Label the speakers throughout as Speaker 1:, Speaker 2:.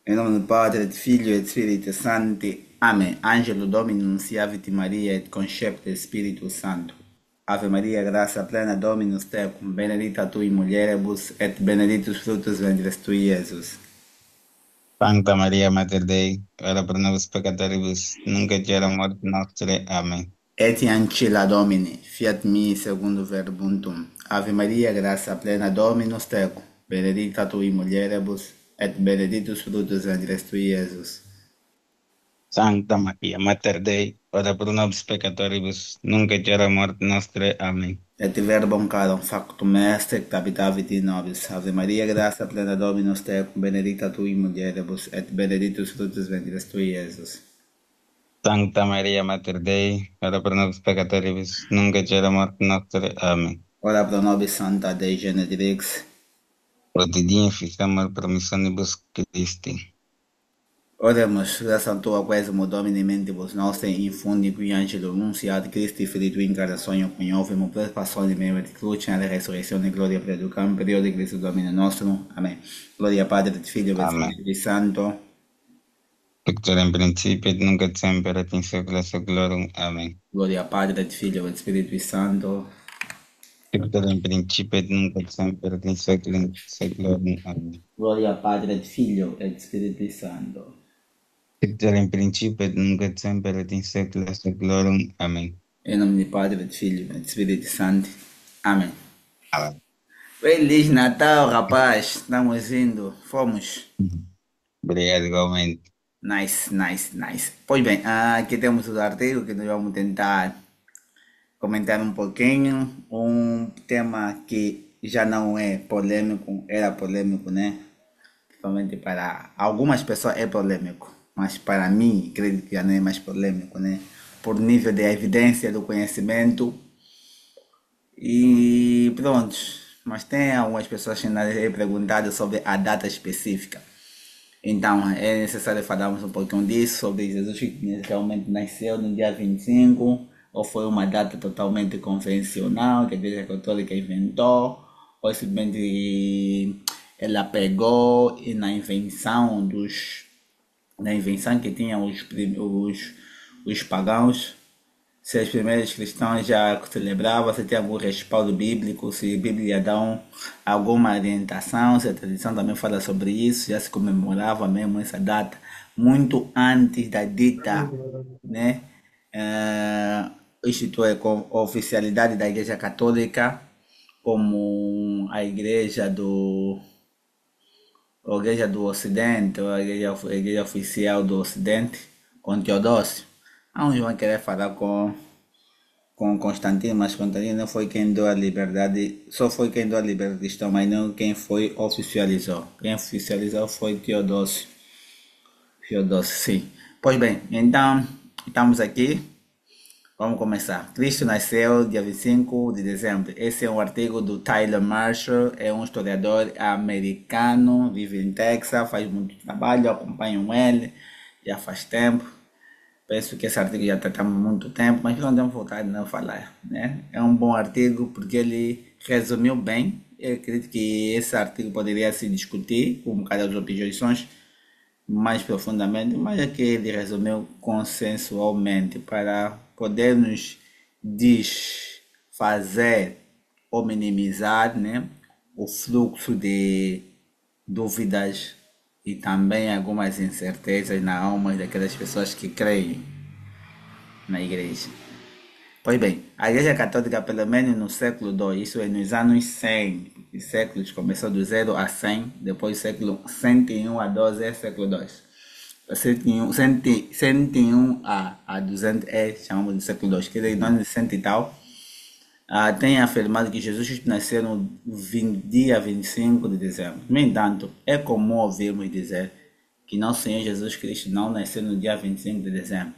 Speaker 1: Em nome do Padre, do Filho e do Spirito Santo. Amém. Angelo Domini, nunciavit Maria, et concepte Spiritu Santo. Ave Maria, graça plena, Dominus tecum, benedicta tui mulieribus, et benedictus fructus ventris tui, Iesus.
Speaker 2: Sancta Maria Mater Dei, ora pro nobis peccatoribus, nunc et hora mortis nostre. Amen.
Speaker 1: Et ancilla Domini, fiat mi secundum verbum tuum. Ave Maria, graça plena, Dominus tecum, benedicta tui mulieribus, et benedictus fructus ventris tui, Iesus.
Speaker 2: Sancta Maria Mater Dei, ora pro nobis peccatoribus, nunc et hora mortis nostre. Amen.
Speaker 1: Et verbum carum factum est, et habitavit in nobis. Ave Maria, gratia plena Dominus tecum, benedicta tui in mulieribus, et benedictus fructus ventris tui, Iesus.
Speaker 2: Sancta Maria Mater Dei, ora pro nobis peccatoribus, nunc et hora mortis nostre. Amen.
Speaker 1: Ora pro nobis Santa Dei Genetrix.
Speaker 2: Pro te die inficiamur promissionibus Christi.
Speaker 1: Oremus, graçam tua quesimo Domini mentibus nostre, infundi qui angelo nunciat Christi fili tui incarnationio coniovimus, per passione meo et crucem, et resurrezione gloria preducam, periode Christus Domine nostrum. Amen. Gloria Padre et Filio et
Speaker 2: Amen.
Speaker 1: Spiritus Santo.
Speaker 2: Pictura in principio et nunc et semper et in saecula saeculorum. Amen.
Speaker 1: Gloria Padre et Filio et Spiritus Santo.
Speaker 2: Pictura in principio et nunc et semper et in saecula saeculorum. Amen.
Speaker 1: Gloria Padre et Filio et Spiritus Santo.
Speaker 2: Pictura in principio et nunc et semper et in saecula saeculorum. Amen.
Speaker 1: Em nome do Padre, do Filho e do Espírito Santo. Amém.
Speaker 2: Amen.
Speaker 1: Feliz Natal, rapaz. Estamos indo. Fomos.
Speaker 2: Obrigado igualmente.
Speaker 1: Nice, nice, nice. Pois bem, aqui temos o artigo que nós vamos tentar comentar um pouquinho. Um tema que já não é polêmico, era polêmico, né? Principalmente para algumas pessoas é polêmico, mas para mim, acredito que já não é mais polêmico, né? Por nível de evidência do conhecimento. E pronto, mas tem algumas pessoas que ainda têm perguntado sobre a data específica. Então é necessário falarmos um pouquinho disso, sobre Jesus que realmente nasceu no dia 25, ou foi uma data totalmente convencional que a Igreja Católica inventou, ou simplesmente ela pegou e na invenção que tinham os pagãos, se os primeiros cristãos já celebravam, se tem algum respaldo bíblico, se a Bíblia dá alguma orientação, se a tradição também fala sobre isso, já se comemorava mesmo essa data muito antes da dita, né, com a oficialidade da Igreja Católica como a Igreja do Ocidente, ou a Igreja Oficial do Ocidente, com Teodósio. Uns vão querer falar com Constantino, mas Constantino não foi quem deu a liberdade, só foi quem deu a liberdade cristã, mas não quem foi oficializou. Quem oficializou foi Teodósio. Teodósio, sim. Pois bem, então estamos aqui. Vamos começar. Cristo nasceu dia 25 de dezembro. Esse é um artigo do Tyler Marshall, é um historiador americano, vive em Texas, faz muito trabalho, acompanham ele já faz tempo. Penso que esse artigo já está há muito tempo, mas não temos vontade de não falar, né? É um bom artigo porque ele resumiu bem. Eu acredito que esse artigo poderia se discutir com cada das objeções mais profundamente, mas é que ele resumiu consensualmente para podermos desfazer ou minimizar, né, o fluxo de dúvidas e também algumas incertezas na alma daquelas pessoas que creem na igreja. Pois bem, a Igreja Católica, pelo menos no século II, isso é nos anos 100, os séculos começou do 0 a 100, depois século 101 a 12 é século II. 101 a 200 é, chamamos de século II, quer dizer, nos anos 100 e tal, tem afirmado que Jesus nasceu no dia 25 de dezembro. No entanto, é comum ouvirmos dizer que nosso Senhor Jesus Cristo não nasceu no dia 25 de dezembro.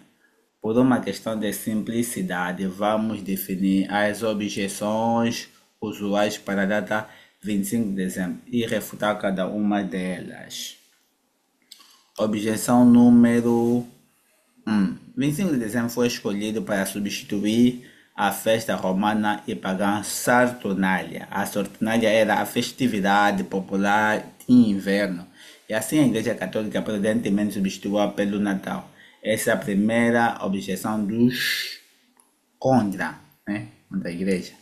Speaker 1: Por uma questão de simplicidade, vamos definir as objeções usuais para a data 25 de dezembro e refutar cada uma delas. Objeção número 1. 25 de dezembro foi escolhido para substituir a festa romana e pagã Saturnália. A Saturnália era a festividade popular de inverno E assim a Igreja Católica prudentemente substituiu pelo Natal. Essa é a primeira objeção dos contra, né? Contra a Igreja.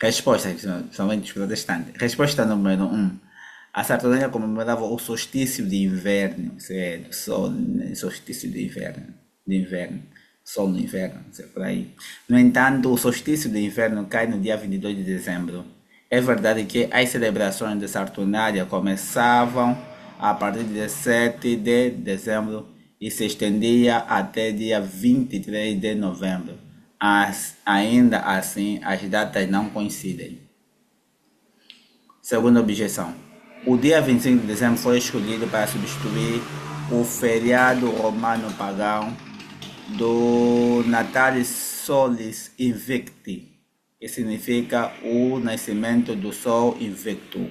Speaker 1: Resposta, principalmente dos protestantes. Resposta número 1. A Saturnalia comemorava o solstício de inverno, isso é, do sol, né? Solstício de inverno, sol no inverno, isso é por aí. No entanto, o solstício de inverno cai no dia 22 de dezembro. É verdade que as celebrações de Saturnália começavam a partir de 17 de dezembro e se estendia até dia 23 de novembro. Ainda assim, as datas não coincidem. Segunda objeção. O dia 25 de dezembro foi escolhido para substituir o feriado romano pagão do Natalis Solis Invicti, que significa o nascimento do Sol Invicto.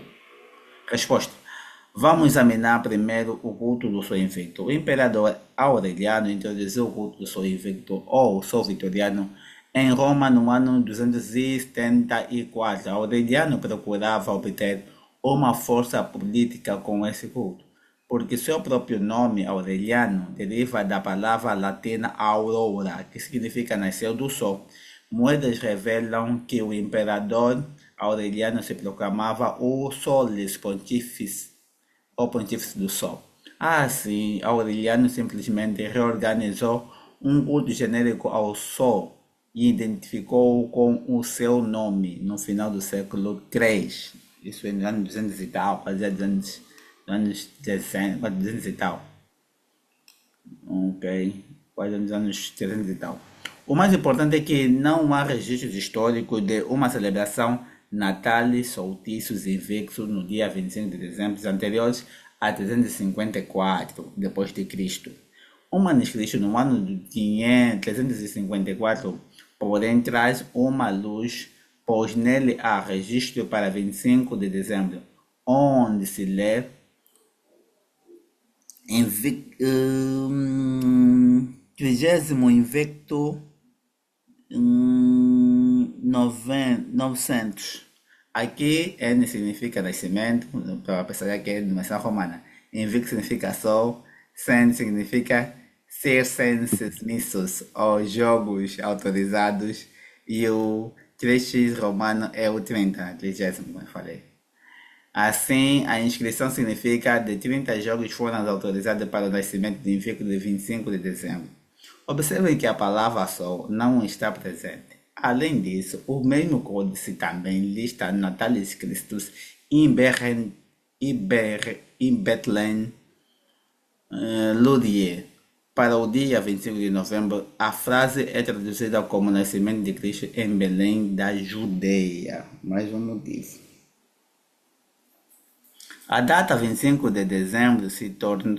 Speaker 1: Resposta. Vamos examinar primeiro o culto do Sol Invicto. O imperador Aureliano introduziu o culto do Sol Invicto, ou Sol Vitoriano, em Roma no ano 274. Aureliano procurava obter uma força política com esse culto, porque seu próprio nome, Aureliano, deriva da palavra latina aurora, que significa nascer do sol. Moedas revelam que o imperador Aureliano se proclamava o Solis Pontífice, ou Pontífice do Sol. Assim, Aureliano simplesmente reorganizou um culto genérico ao Sol e identificou-o com o seu nome no final do século III. Isso é nos anos 200 e tal, quase 200, anos 200 e tal. Ok, quase nos anos 300 e tal. O mais importante é que não há registros históricos de uma celebração natalis solstícios invictus no dia 25 de dezembro anteriores a 354 depois de Cristo. Um manuscrito no ano de 354, porém, traz uma luz, pois nele há registro para 25 de dezembro, onde se lê trigésimo invicto 900. Aqui N significa nascimento, para pensar que é dimensão romana. Invicto significa sol, Sen significa ser missos ou jogos autorizados, e o 3x romano é o 30, 30, como eu falei. Assim, a inscrição significa de 30 jogos foram autorizados para o nascimento de invicto de 25 de dezembro. Observem que a palavra sol não está presente. Além disso, o mesmo códice também lista Natalis Christus em Bethlehem, Ludier. Para o dia 25 de novembro, a frase é traduzida como nascimento de Cristo em Belém da Judeia. Mais um motivo. A data 25 de dezembro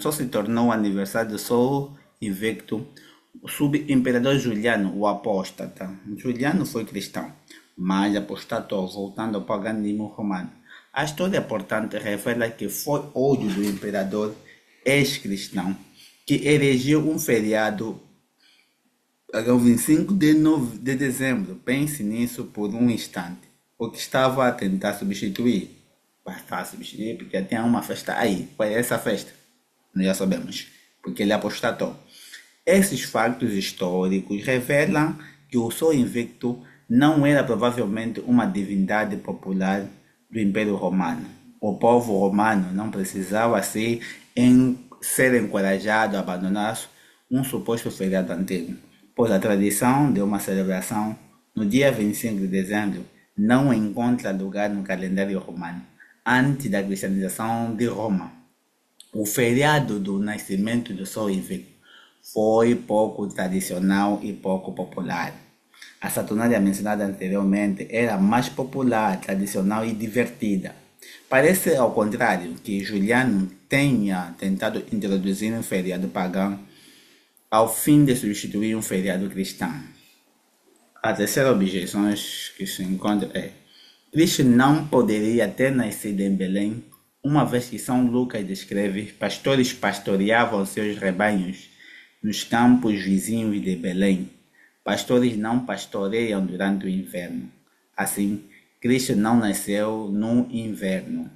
Speaker 1: só se tornou aniversário do Sol Invicto sob o imperador Juliano, o apóstata. Juliano foi cristão, mas apostatou, voltando ao paganismo romano. A história, portanto, revela que foi ódio do imperador ex-cristão que erigiu um feriado para o 25 de dezembro. Pense nisso por um instante. O que estava a tentar substituir? Para substituir, porque tem uma festa aí. Qual é essa festa? Nós já sabemos, porque ele apostatou. Esses fatos históricos revelam que o Sol Invicto não era provavelmente uma divindade popular do Império Romano. O povo romano não precisava ser encorajado a abandonar um suposto feriado antigo, pois a tradição de uma celebração no dia 25 de dezembro não encontra lugar no calendário romano antes da cristianização de Roma. O feriado do nascimento do Sol Invicto foi pouco tradicional e pouco popular. A Saturnália mencionada anteriormente era mais popular, tradicional e divertida. Parece, ao contrário, que Juliano tenha tentado introduzir um feriado pagão ao fim de substituir um feriado cristão. A terceira objeção que se encontra é: Cristo não poderia ter nascido em Belém, uma vez que São Lucas descreve pastores pastoreavam seus rebanhos nos campos vizinhos de Belém. Pastores não pastoreiam durante o inverno. Assim, Cristo não nasceu no inverno.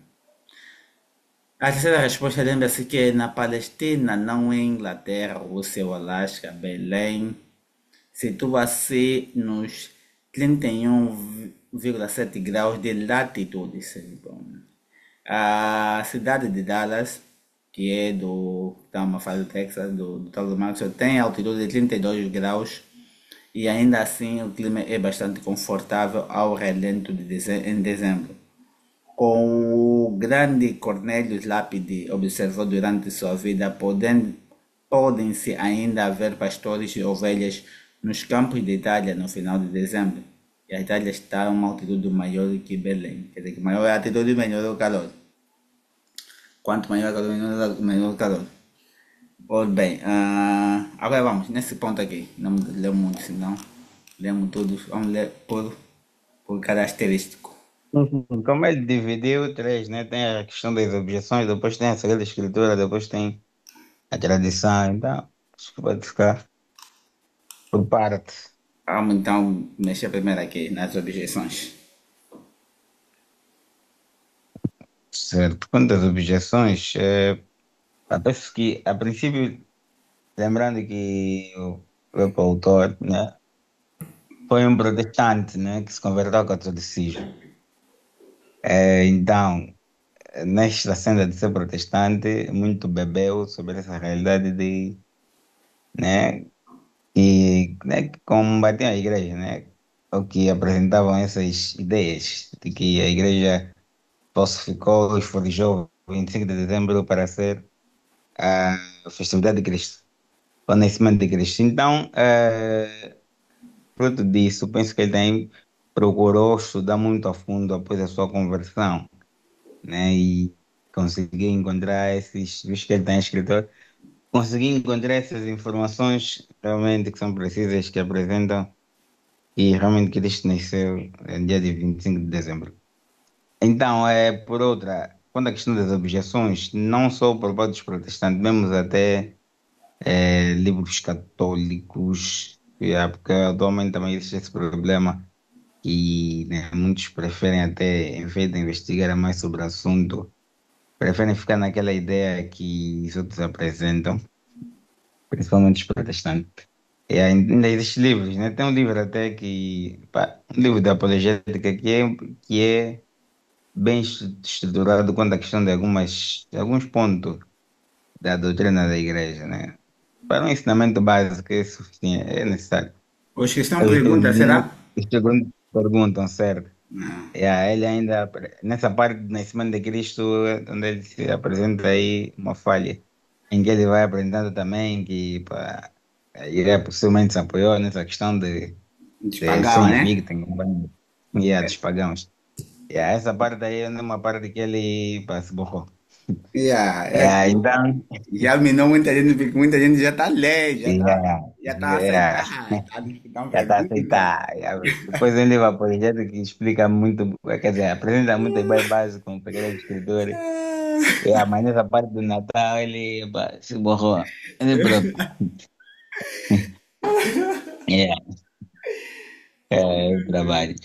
Speaker 1: A terceira resposta lembra-se que é na Palestina, não em Inglaterra, Rússia ou Alasca, Belém. Situa-se nos 31,7 graus de latitude. A cidade de Dallas, que é do, estamos a falar do Texas, do estado do Maxwell, tem altitude de 32 graus e ainda assim o clima é bastante confortável ao relento em dezembro. Com o grande Cornelius Lapide observou durante sua vida, podem-se ainda ver pastores e ovelhas nos campos de Itália no final de dezembro. E a Itália está a uma altitude maior que Belém. Quer dizer, que maior é a altitude, menor é o calor. Quanto maior a calor, menor o calor. Pois bem, agora vamos, nesse ponto aqui, não lemos muito, senão lemos todos, vamos ler por característico.
Speaker 2: Uhum. Como ele dividiu três, né? Tem a questão das objeções, depois tem a Sagrada Escritura, depois tem a tradição. Então, acho que pode ficar por parte.
Speaker 1: Vamos então mexer primeiro aqui nas objeções.
Speaker 2: Certo. Quanto às objeções, penso que, a princípio, lembrando que o próprio autor, né, foi um protestante, né, que se converteu ao catolicismo. Então, nesta senda de ser protestante, muito bebeu sobre essa realidade de, né, que combatiam a igreja, né, ou que apresentavam essas ideias de que a igreja falsificou e forjou 25 de dezembro para ser a festividade de Cristo, o nascimento de Cristo. Então, fruto disso, penso que ele também procurou estudar muito a fundo após a sua conversão, né? E conseguir encontrar esses, visto que ele tem escritor, conseguir encontrar essas informações realmente que são precisas, que apresentam e realmente Cristo nasceu no dia de 25 de dezembro. Então, por outra, quando a questão das objeções, não só por parte dos protestantes, vemos até livros católicos, porque atualmente também existe esse problema que, né, muitos preferem até, em vez de investigar mais sobre o assunto, preferem ficar naquela ideia que os outros apresentam, principalmente os protestantes. E ainda existem livros, né? Tem um livro até que, pá, um livro de apologética que é bem estruturado quanto à questão de alguns pontos da doutrina da igreja, né? Para um ensinamento básico é suficiente, é necessário.
Speaker 1: Os cristãos
Speaker 2: Os
Speaker 1: perguntam, será?
Speaker 2: segundos perguntam, certo? Ele ainda, nessa parte do nascimento de Cristo, onde ele se apresenta aí uma falha, em que ele vai apresentando também que pá, a igreja possivelmente se apoiou nessa questão
Speaker 1: Eles
Speaker 2: de
Speaker 1: pagavam,
Speaker 2: ser
Speaker 1: né?
Speaker 2: invicta em combate dos pagãos. Essa parte aí é uma parte que ele pá, se borrou.
Speaker 1: Yeah, é que
Speaker 2: Então,
Speaker 1: já minou muita gente, porque muita gente já está lei,
Speaker 2: yeah,
Speaker 1: já tá
Speaker 2: yeah.
Speaker 1: aceitar, tá
Speaker 2: Já está
Speaker 1: perdido.
Speaker 2: aceitar. Depois ele vai para o projeto que explica muito, quer dizer, apresenta muito bem básico com pequenos escritores. Mas nessa parte do Natal ele pá, se borrou. Ele próprio. É, o trabalho.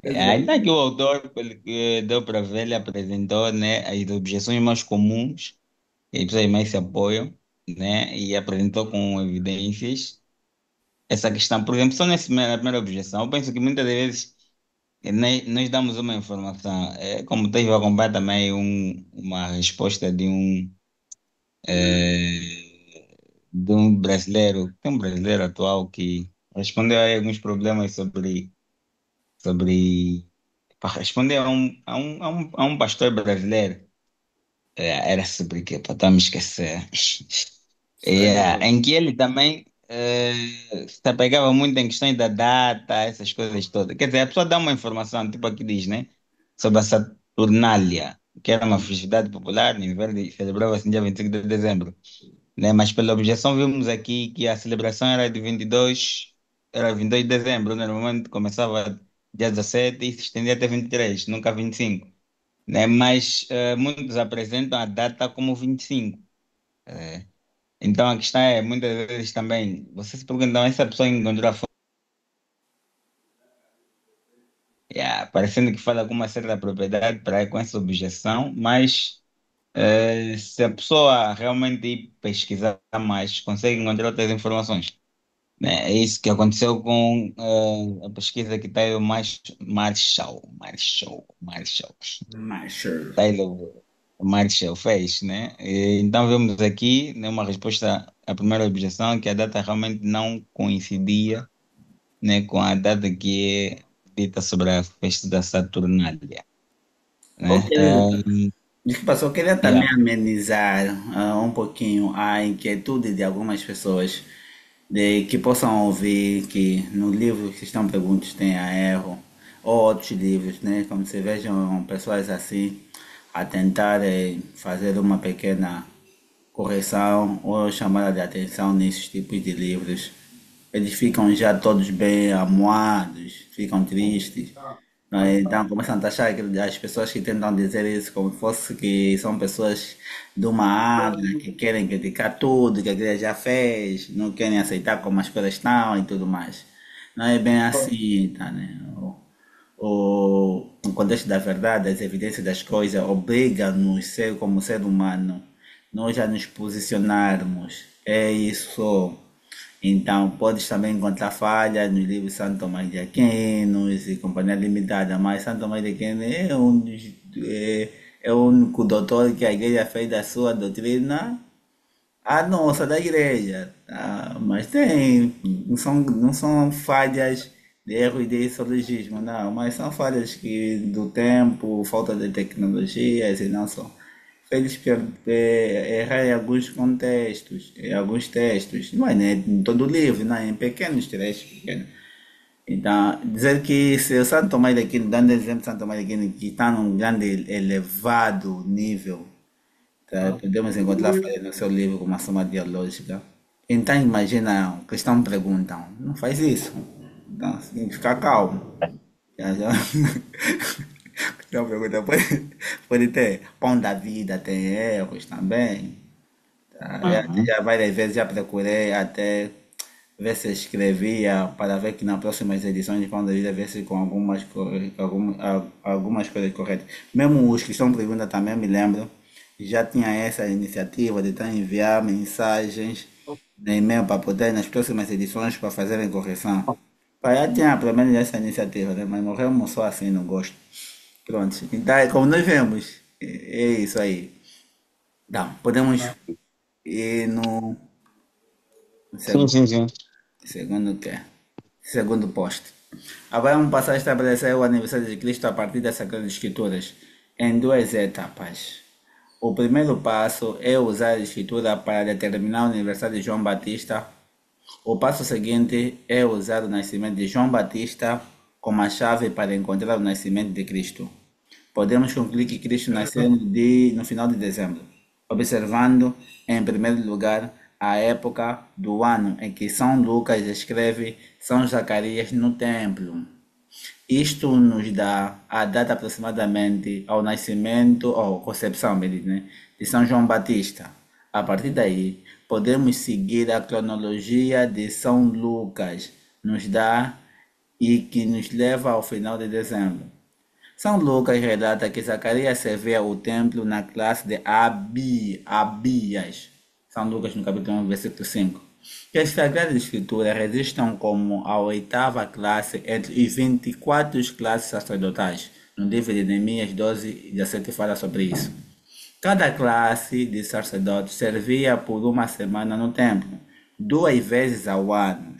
Speaker 2: Ainda que o autor, pelo que deu para ver, ele apresentou, né, as objeções mais comuns, que as pessoas mais se apoiam, né, e apresentou com evidências essa questão. Por exemplo, só na primeira objeção, eu penso que muitas das vezes nós damos uma informação, como teve a acompanhar também uma resposta de um brasileiro, tem um brasileiro atual que respondeu a alguns problemas sobre para responder a um pastor brasileiro. Era sobre o quê? Para estar me esquecer. Em que ele também se apegava muito em questões da data, essas coisas todas. Quer dizer, a pessoa dá uma informação, tipo aqui diz, né? Sobre a Saturnália, que era uma festividade popular, em Verde, celebrava-se no dia 25 de dezembro. Né? Mas pela objeção vimos aqui que a celebração era de 22, era 22 de dezembro, normalmente começava dia 17 e se estendia até 23, nunca 25. Né? Mas muitos apresentam a data como 25. Então a questão é, muitas vezes também, você se pergunta, "Então, essa pessoa encontrou a fonte, parecendo que fala com uma certa propriedade para com essa objeção, mas Se a pessoa realmente ir pesquisar mais, consegue encontrar outras informações. Né? É isso que aconteceu com a pesquisa que Taylor Marshall,
Speaker 1: Marshall.
Speaker 2: Taylor Marshall fez, né? Então vemos aqui, né, uma resposta à primeira objeção, que a data realmente não coincidia, né, com a data que é dita sobre a festa da Saturnália, né?
Speaker 1: Ok. Desculpa, só queria também
Speaker 2: Yeah.
Speaker 1: amenizar um pouquinho a inquietude de algumas pessoas de que possam ouvir que no livro que estão perguntas tem a erro, ou outros livros, né? Como se vejam pessoas assim a tentarem fazer uma pequena correção ou chamada de atenção nesses tipos de livros. Eles ficam já todos bem amuados, ficam tristes. Não é? Então começam a taxar as pessoas que tentam dizer isso como se fosse que são pessoas de uma ala, que querem criticar tudo que a igreja já fez, não querem aceitar como as coisas estão e tudo mais. Não é bem assim, tá, né? No contexto da verdade, as evidências das coisas obrigam-nos, ser como ser humano, nós a nos posicionarmos. É isso. Então, podes também encontrar falhas nos livros de Santo Tomás de Aquino e Companhia Limitada, mas Santo Tomás de Aquino é o único doutor que a igreja fez da sua doutrina a nossa da igreja, tá? Mas tem, não são falhas de erro e de sologismo, não, mas são falhas que do tempo, falta de tecnologias e não só. Eles errar em alguns contextos, em alguns textos, não é né, em todo o livro, não, é em pequenos trechos pequenos. Então, dizer que se o Santo Tomás de Aquino, dando exemplo de Santo Tomás de Aquino, que está num grande, elevado nível, tá? Podemos encontrar falha no seu livro como a soma dialógica. Então imagina, o cristão perguntam, não faz isso. Então, você tem que ficar calmo. Já. Cristão pergunta, pode ter pão da vida, tem erros também. Tá?
Speaker 2: Uhum.
Speaker 1: Já várias vezes já procurei até ver se escrevia para ver que nas próximas edições de Pão da Vida ver se com algumas coisas corretas. Mesmo os que estão pergunta também me lembro, já tinha essa iniciativa de estar enviar mensagens no e-mail para poder nas próximas edições para fazerem correção. Já tinha pelo menos essa iniciativa, né? Mas morremos só assim, não gosto. Pronto, então como nós vemos, é isso aí. Então, podemos ir no
Speaker 2: Sim,
Speaker 1: segundo.
Speaker 2: sim, sim.
Speaker 1: Segundo o quê? Segundo posto. Agora vamos passar a estabelecer o aniversário de Cristo a partir das Sagradas Escrituras em duas etapas. O primeiro passo é usar a Escritura para determinar o aniversário de João Batista. O passo seguinte é usar o nascimento de João Batista como a chave para encontrar o nascimento de Cristo. Podemos concluir que Cristo nasceu no final de dezembro, observando, em primeiro lugar, a época do ano em que São Lucas escreve São Zacarias no templo. Isto nos dá a data aproximadamente ao nascimento, ou concepção, né, de São João Batista. A partir daí, podemos seguir a cronologia de São Lucas, nos dá e que nos leva ao final de dezembro. São Lucas relata que Zacarias servia o templo na classe de Abias. São Lucas no capítulo 1, versículo 5. Que as Sagradas Escrituras registram como a oitava classe entre os 24 classes sacerdotais. No livro de Neemias 12 e 17 fala sobre isso. Cada classe de sacerdotes servia por uma semana no templo, duas vezes ao ano.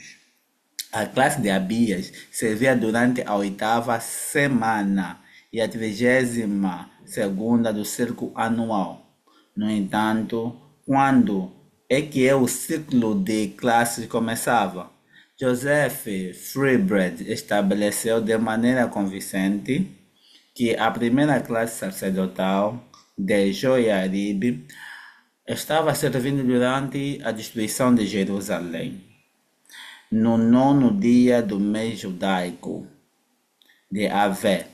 Speaker 1: A classe de Abias servia durante a oitava semana e a 32ª do ciclo anual. No entanto, quando é que o ciclo de classes começava? Joseph Freebrad estabeleceu de maneira convincente que a primeira classe sacerdotal de Joiarib estava servindo durante a destruição de Jerusalém no nono dia do mês judaico de Avé.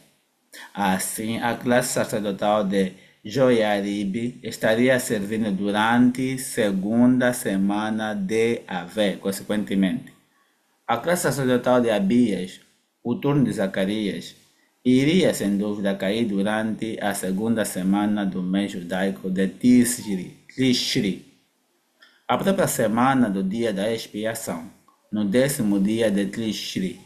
Speaker 1: Assim, a classe sacerdotal de Joiarib estaria servindo durante segunda semana de Avé, consequentemente. A classe sacerdotal de Abias, o turno de Zacarias, iria sem dúvida cair durante a segunda semana do mês judaico de Tishri, a própria semana do dia da expiação, no 10º dia de Tishri.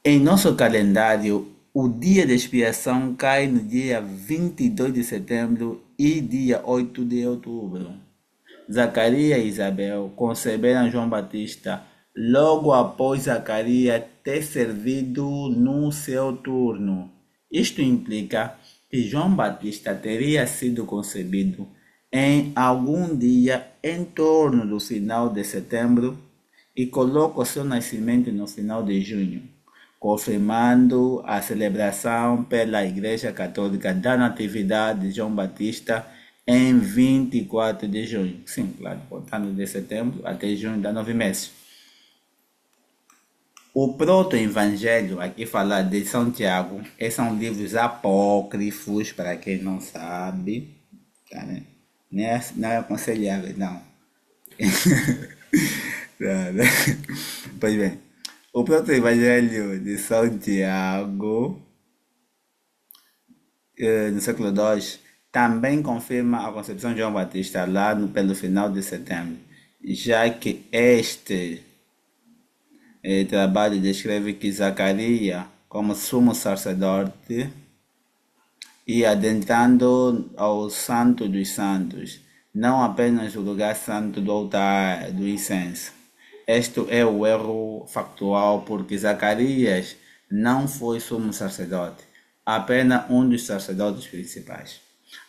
Speaker 1: Em nosso calendário, o dia de expiação cai no dia 22 de setembro e dia 8 de outubro. Zacarias e Isabel conceberam João Batista logo após Zacarias ter servido no seu turno. Isto implica que João Batista teria sido concebido em algum dia em torno do final de setembro e coloca o seu nascimento no final de junho, confirmando a celebração pela Igreja Católica da Natividade de João Batista em 24 de junho. Sim, claro, contando de setembro até junho dá 9 meses. O proto-evangelho, aqui falar de São Tiago, são livros apócrifos, para quem não sabe. Tá, né? Não é aconselhável, não. Não, não. Pois bem, o proto-evangelho de São Tiago, no século II, também confirma a concepção de João Batista lá pelo final de setembro, já que este trabalho descreve que Zacarias, como sumo sacerdote, e adentrando ao Santo dos Santos, não apenas o lugar santo do altar do incenso. Este é o erro factual, porque Zacarias não foi sumo sacerdote, apenas um dos sacerdotes principais.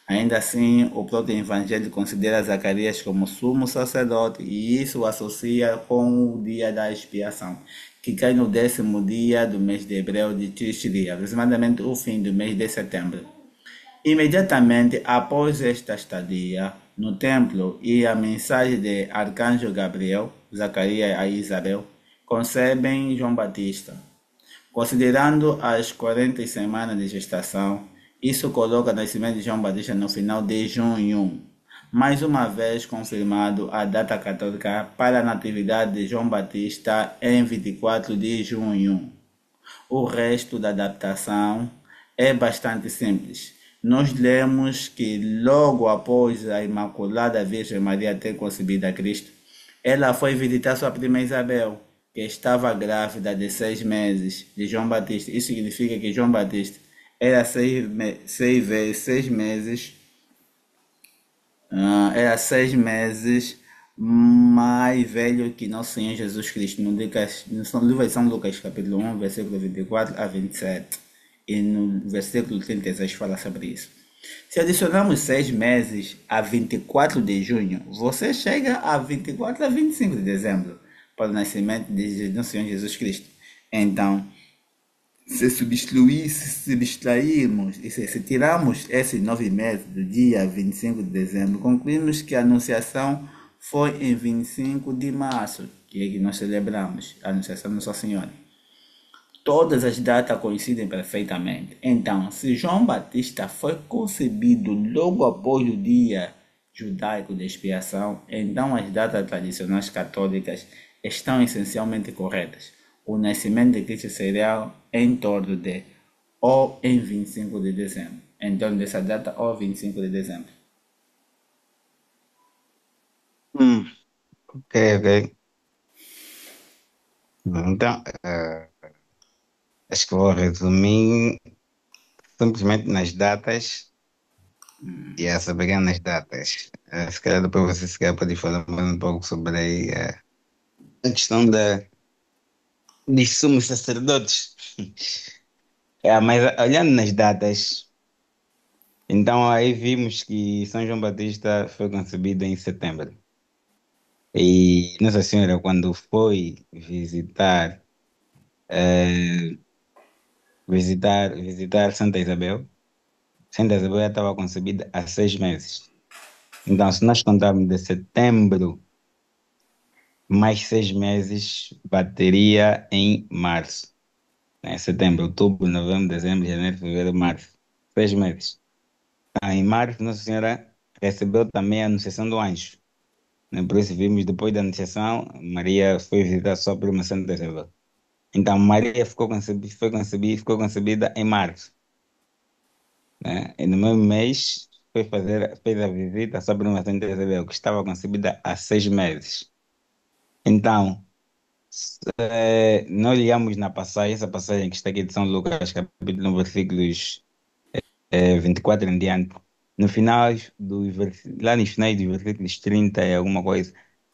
Speaker 1: Ainda assim, o proto-evangelho considera Zacarias como sumo sacerdote e isso o associa com o dia da expiação, que cai no 10º dia do mês de hebreu de Tishri, aproximadamente o fim do mês de setembro. Imediatamente após esta estadia no templo e a mensagem de Arcanjo Gabriel, Zacarias e Isabel concebem João Batista. Considerando as 40 semanas de gestação, isso coloca o nascimento de João Batista no final de junho. Mais uma vez confirmado a data católica para a natividade de João Batista em 24 de junho. O resto da adaptação é bastante simples. Nós lemos que logo após a Imaculada Virgem Maria ter concebido a Cristo, ela foi visitar sua prima Isabel, que estava grávida de 6 meses de João Batista. Isso significa que João Batista era 6 meses, era 6 meses mais velho que nosso Senhor Jesus Cristo. No livro de São Lucas, capítulo 1, versículo 24 a 27. E no versículo 36 fala sobre isso. Se adicionarmos 6 meses a 24 de junho, você chega a 24 a 25 de dezembro, para o nascimento de nosso Senhor Jesus Cristo. Então, se subtrairmos e se tirarmos esses 9 meses do dia 25 de dezembro, concluímos que a Anunciação foi em 25 de março, que é que nós celebramos a Anunciação de Nossa Senhora. Todas as datas coincidem perfeitamente. Então, se João Batista foi concebido logo após o dia judaico de expiação, então as datas tradicionais católicas estão essencialmente corretas. O nascimento de Cristo será em torno de ou em 25 de dezembro. Em torno dessa data ou 25 de dezembro.
Speaker 2: Hum, ok, ok. Então, acho que vou resumir simplesmente nas datas e essa pegando nas datas. Se calhar depois você se calhar pode falar mais um pouco sobre a questão dos sumos sacerdotes. Mas olhando nas datas, então aí vimos que São João Batista foi concebido em setembro. E Nossa Senhora, quando foi visitar Santa Isabel já estava concebida há 6 meses. Então, se nós contarmos de setembro, mais 6 meses, bateria em março. Né? Setembro, outubro, novembro, dezembro, janeiro, fevereiro, março. 6 meses. Em março, Nossa Senhora recebeu também a anunciação do anjo. Né? Por isso vimos depois da anunciação, Maria foi visitar sua prima Santa Isabel. Então, Maria ficou concebida em março, né? E no mesmo mês fez a visita à sua prima Santa Isabel, que estava concebida há 6 meses. Então, nós olhamos na passagem, essa passagem que está aqui de São Lucas, capítulo 1, versículos 24 em diante. No final lá nos finais dos versículos 30 e alguma coisa,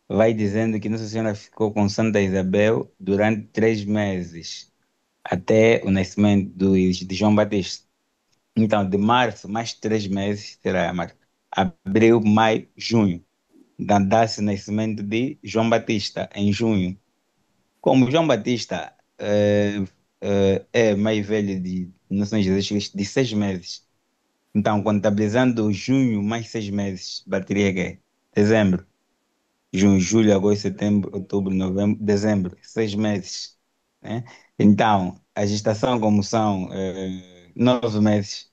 Speaker 2: vai dizendo que Nossa Senhora ficou com Santa Isabel durante 3 meses, até o nascimento de João Batista. Então, de março, mais 3 meses, será março, abril, maio, junho. Então, dá-se o nascimento de João Batista em junho. Como João Batista é mais velho de Nosso Senhor Jesus Cristo de 6 meses. Então, contabilizando junho mais 6 meses, bateria que é dezembro, junho, julho, agosto, setembro, outubro, novembro, dezembro, 6 meses, né? Então, a gestação como são 9 meses,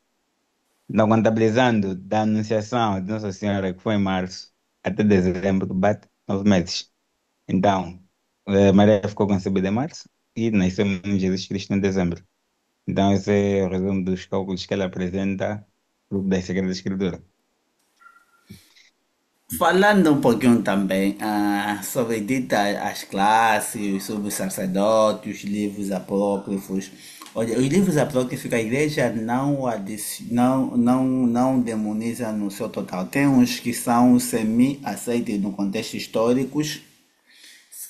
Speaker 2: então contabilizando da anunciação de Nossa Senhora, que foi em março, até dezembro, bate 9 meses. Então, Maria ficou concebida em março e nasceu em Jesus Cristo em dezembro. Então, esse é o resumo dos cálculos que ela apresenta no grupo da Sagrada Escritura.
Speaker 1: Falando um pouquinho também sobre dita as classes, sobre os sacerdotes, os livros apócrifos. Olha, os livros apócrifos a igreja não demoniza no seu total. Tem uns que são semi-aceitos no contexto históricos,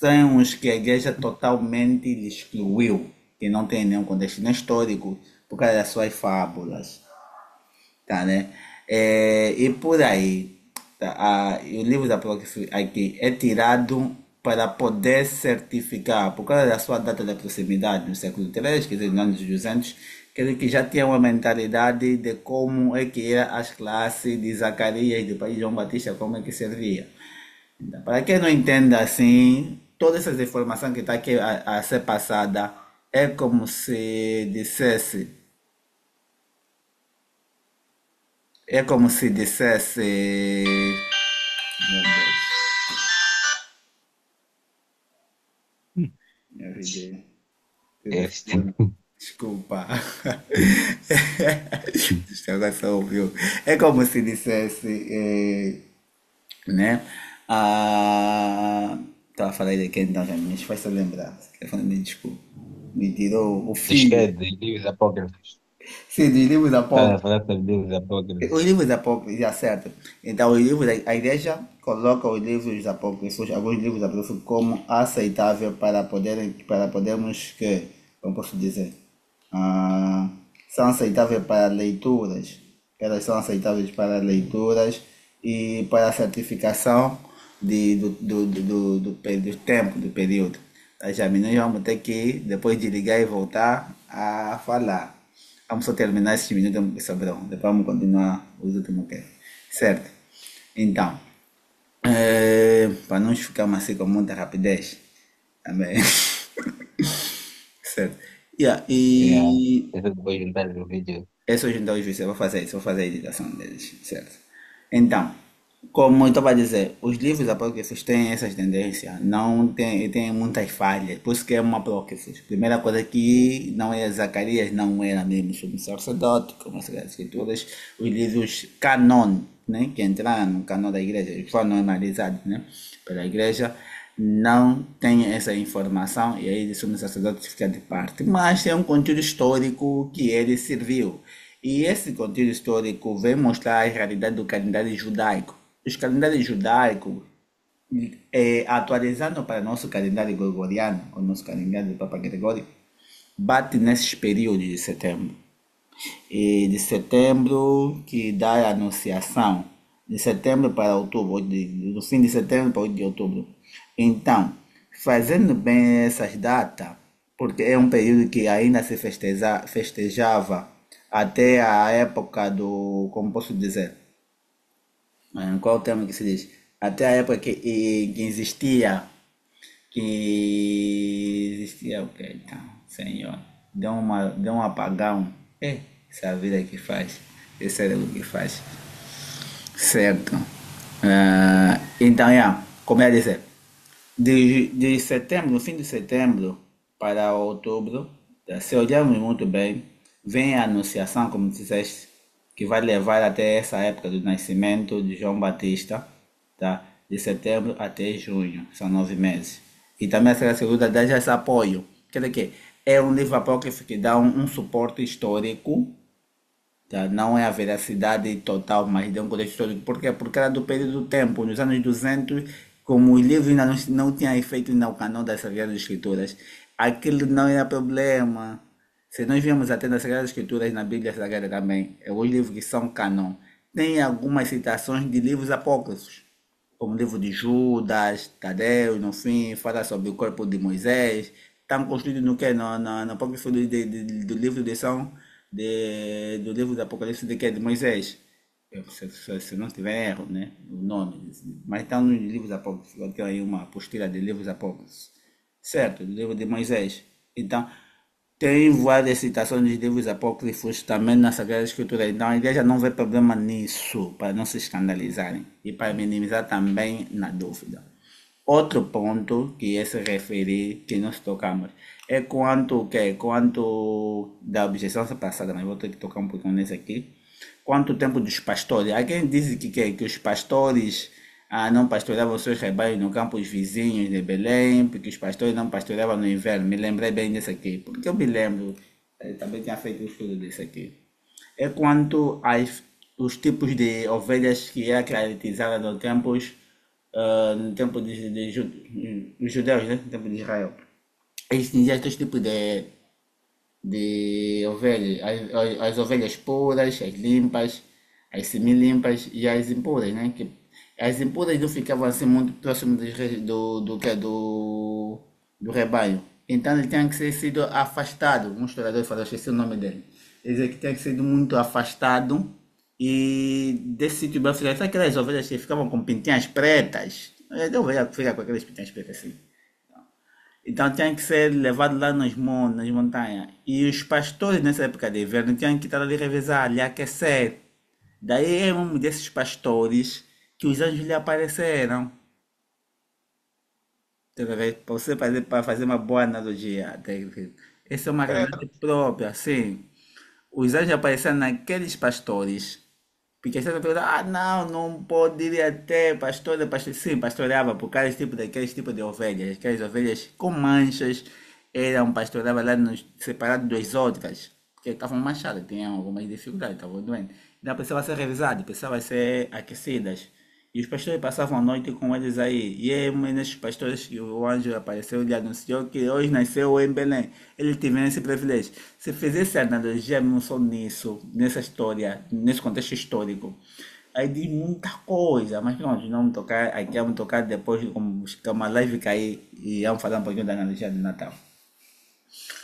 Speaker 1: tem uns que a igreja totalmente excluiu, que não tem nenhum contexto nem histórico, por causa das suas fábulas. Tá, né? E por aí, tá, o livro da Apócrifo aqui é tirado para poder certificar, por causa da sua data de proximidade no século III, quer dizer, nos anos 200, quer dizer que já tinha uma mentalidade de como é que eram as classes de Zacarias e de pai João Batista, como é que servia. Então, para quem não entende assim, todas essas informações que está aqui a ser passada é como se dissesse É como se dissesse. Meu Deus, me arrepiei.
Speaker 2: Este.
Speaker 1: Telefone. Desculpa. Agora só ouviu. É como se dissesse, né? Estava a falar de quem então já me faz lembrar. O telefone me desculpa. Me tirou o fio.
Speaker 2: Esquece, livros apócrifos.
Speaker 1: Sim, de livros da
Speaker 2: Estás a
Speaker 1: POC.
Speaker 2: falar sobre livros
Speaker 1: Os
Speaker 2: apócrifos.
Speaker 1: livros apócrifos, já certo. Então, os livros, a igreja coloca os livros apócrifos, alguns livros apócrifos, como aceitável para podermos, como posso dizer, ah, são aceitáveis para leituras. Elas são aceitáveis para leituras e para a certificação do tempo, do período. Tá, já, nós vamos ter que, depois de ligar e voltar a falar. Vamos só terminar esses minutos que sobrou. Depois vamos continuar os últimos que. Certo? Então, para não ficarmos assim com muita rapidez. Também. Certo? Yeah,
Speaker 2: Yeah.
Speaker 1: e
Speaker 2: Isso depois juntar o vídeo.
Speaker 1: esses então os vídeos, eu vou fazer isso, vou fazer a editação deles. Certo? Então, como eu estava a dizer, os livros apócrifos têm essas tendências, não tem muitas falhas, por isso que é um apócrifo. Primeira coisa que não é Zacarias, não era mesmo sumo sacerdote, como as Sagradas Escrituras, os livros canon, né, que entraram no canon da igreja, foram analisados, né, pela igreja, não tem essa informação e aí o sumo sacerdote fica de parte. Mas tem um conteúdo histórico que ele serviu. E esse conteúdo histórico vem mostrar a realidade do calendário judaico. Os calendários judaicos, atualizando para nosso calendário gregoriano, o nosso calendário do Papa Gregório, bate nesses períodos de setembro. E de setembro que dá a anunciação, de setembro para outubro, do fim de setembro para 8 de outubro. Então, fazendo bem essas datas, porque é um período que ainda se festejava até a época do, como posso dizer, qual é o termo que se diz? Até a época que existia o que então, Senhor, deu um apagão. Essa é a vida que faz, esse é o que faz, certo? Então, como eu ia dizer, de setembro, no fim de setembro, para outubro. Tá? Se olharmos muito bem, vem a anunciação, como disseste, que vai levar até essa época do nascimento de João Batista, tá? De setembro até junho, são 9 meses. E também a Sagrada Escritura dá já esse apoio. Quer dizer que é um livro apócrifo que dá um suporte histórico, tá? Não é a veracidade total, mas dá um contexto histórico. Por quê? Porque era do período do tempo, nos anos 200, como o livro ainda não tinha feito ainda o canão das Sagradas Escrituras, aquilo não era problema. Se nós vemos até nas Sagradas Escrituras, na Bíblia Sagrada também, é os livros que são canon. Tem algumas citações de livros apócrifos, como o livro de Judas, Tadeu, no fim, fala sobre o corpo de Moisés. Estão construídos no que? No apócrifo do livro de São, do livro do Apocalipse de quê? De Moisés. Se não tiver erro, né? O nome. Mas estão nos livros apócrifos. Eu tenho aí uma apostila de livros apócrifos. Certo? Do livro de Moisés. Então, tem várias citações de livros apócrifos também na Sagrada Escritura. Então a igreja não vê problema nisso, para não se escandalizarem e para minimizar também na dúvida. Outro ponto que é se referir, que nós tocamos, é quanto da objeção passada, mas vou ter que tocar um pouquinho nesse aqui. Quanto tempo dos pastores? Há quem diz que os pastores não pastoreavam seus rebanhos no campos vizinhos de Belém, porque os pastores não pastoreavam no inverno. Me lembrei bem disso aqui, porque eu me lembro, também tinha feito um estudo disso aqui. É quanto os tipos de ovelhas que era caracterizada no tempo dos judeus, né? No tempo de Israel. Eles tinham estes tipos de ovelhas, as ovelhas puras, as limpas, as semi-limpas e as impuras, né? Que as impuras não ficavam assim muito próximas do rebanho. Então ele tinha que ser sido afastado. Um historiador falou, esqueci o nome dele. Ele dizia que tinha que ser muito afastado e desse sítio bem afastado. Sabe aquelas ovelhas que ficavam com pintinhas pretas? Eu ovelha que fica com aquelas pintinhas pretas assim. Então tinha que ser levado lá nas montanhas. E os pastores nessa época de inverno tinham que estar ali revezar, ali aquecer. Daí é um desses pastores que os anjos lhe apareceram. Tá vendo? Para fazer uma boa analogia. Essa é uma realidade própria, sim. Os anjos apareceram naqueles pastores. Porque você pergunta, não, não poderia ter pastor, pastor. Sim, pastoreava por daqueles tipo de ovelhas. Aquelas ovelhas com manchas eram pastoreavam lá separados das outras. Porque estavam manchadas, tinham algumas dificuldades, estavam doentes. Então precisavam ser revisadas, precisavam ser aquecidas. E os pastores passavam a noite com eles aí. E é um desses pastores que o anjo apareceu e anunciou que hoje nasceu em Belém. Ele teve esse privilégio. Se fizesse analogia mesmo só nisso, nessa história, nesse contexto histórico, aí diz muita coisa. Mas pronto, não vamos tocar aqui, vamos tocar depois, como uma live cair e vamos falar um pouquinho da analogia do Natal.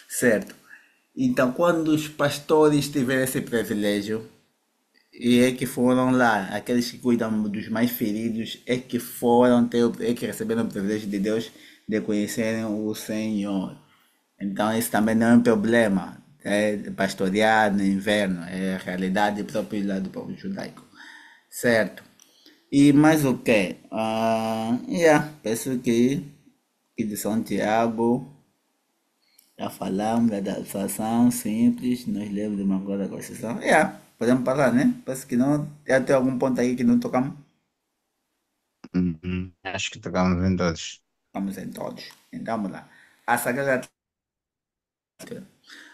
Speaker 1: Certo? Então, quando os pastores tiveram esse privilégio, e é que foram lá, aqueles que cuidam dos mais feridos, é que receberam o privilégio de Deus de conhecerem o Senhor. Então, isso também não é um problema. É pastorear no inverno, é a realidade própria lá do povo judaico. Certo? E mais o que? Penso que de São Tiago já falamos da situação simples, nós lemos de uma coisa da Constituição. Podemos falar, né? Parece que não. Já tem algum ponto aí que não tocamos?
Speaker 2: Acho que tocamos em todos.
Speaker 1: Vamos em todos. Então vamos lá. A Sagrada,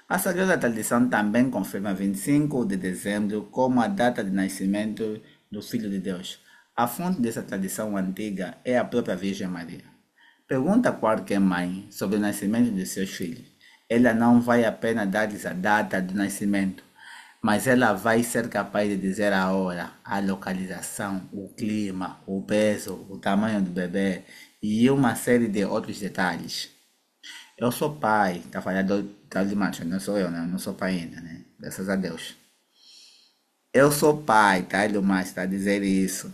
Speaker 1: a Sagrada Tradição também confirma 25 de dezembro como a data de nascimento do Filho de Deus. A fonte dessa tradição antiga é a própria Virgem Maria. Pergunta a qualquer mãe sobre o nascimento de seus filhos. Ela não vai apenas dar-lhes a data do nascimento, mas ela vai ser capaz de dizer a hora, a localização, o clima, o peso, o tamanho do bebê e uma série de outros detalhes. Eu sou pai, tá falando tá de macho, não sou eu, né? Não sou pai ainda, né? Graças a Deus. Eu sou pai, tá? Ele mais está a dizer isso,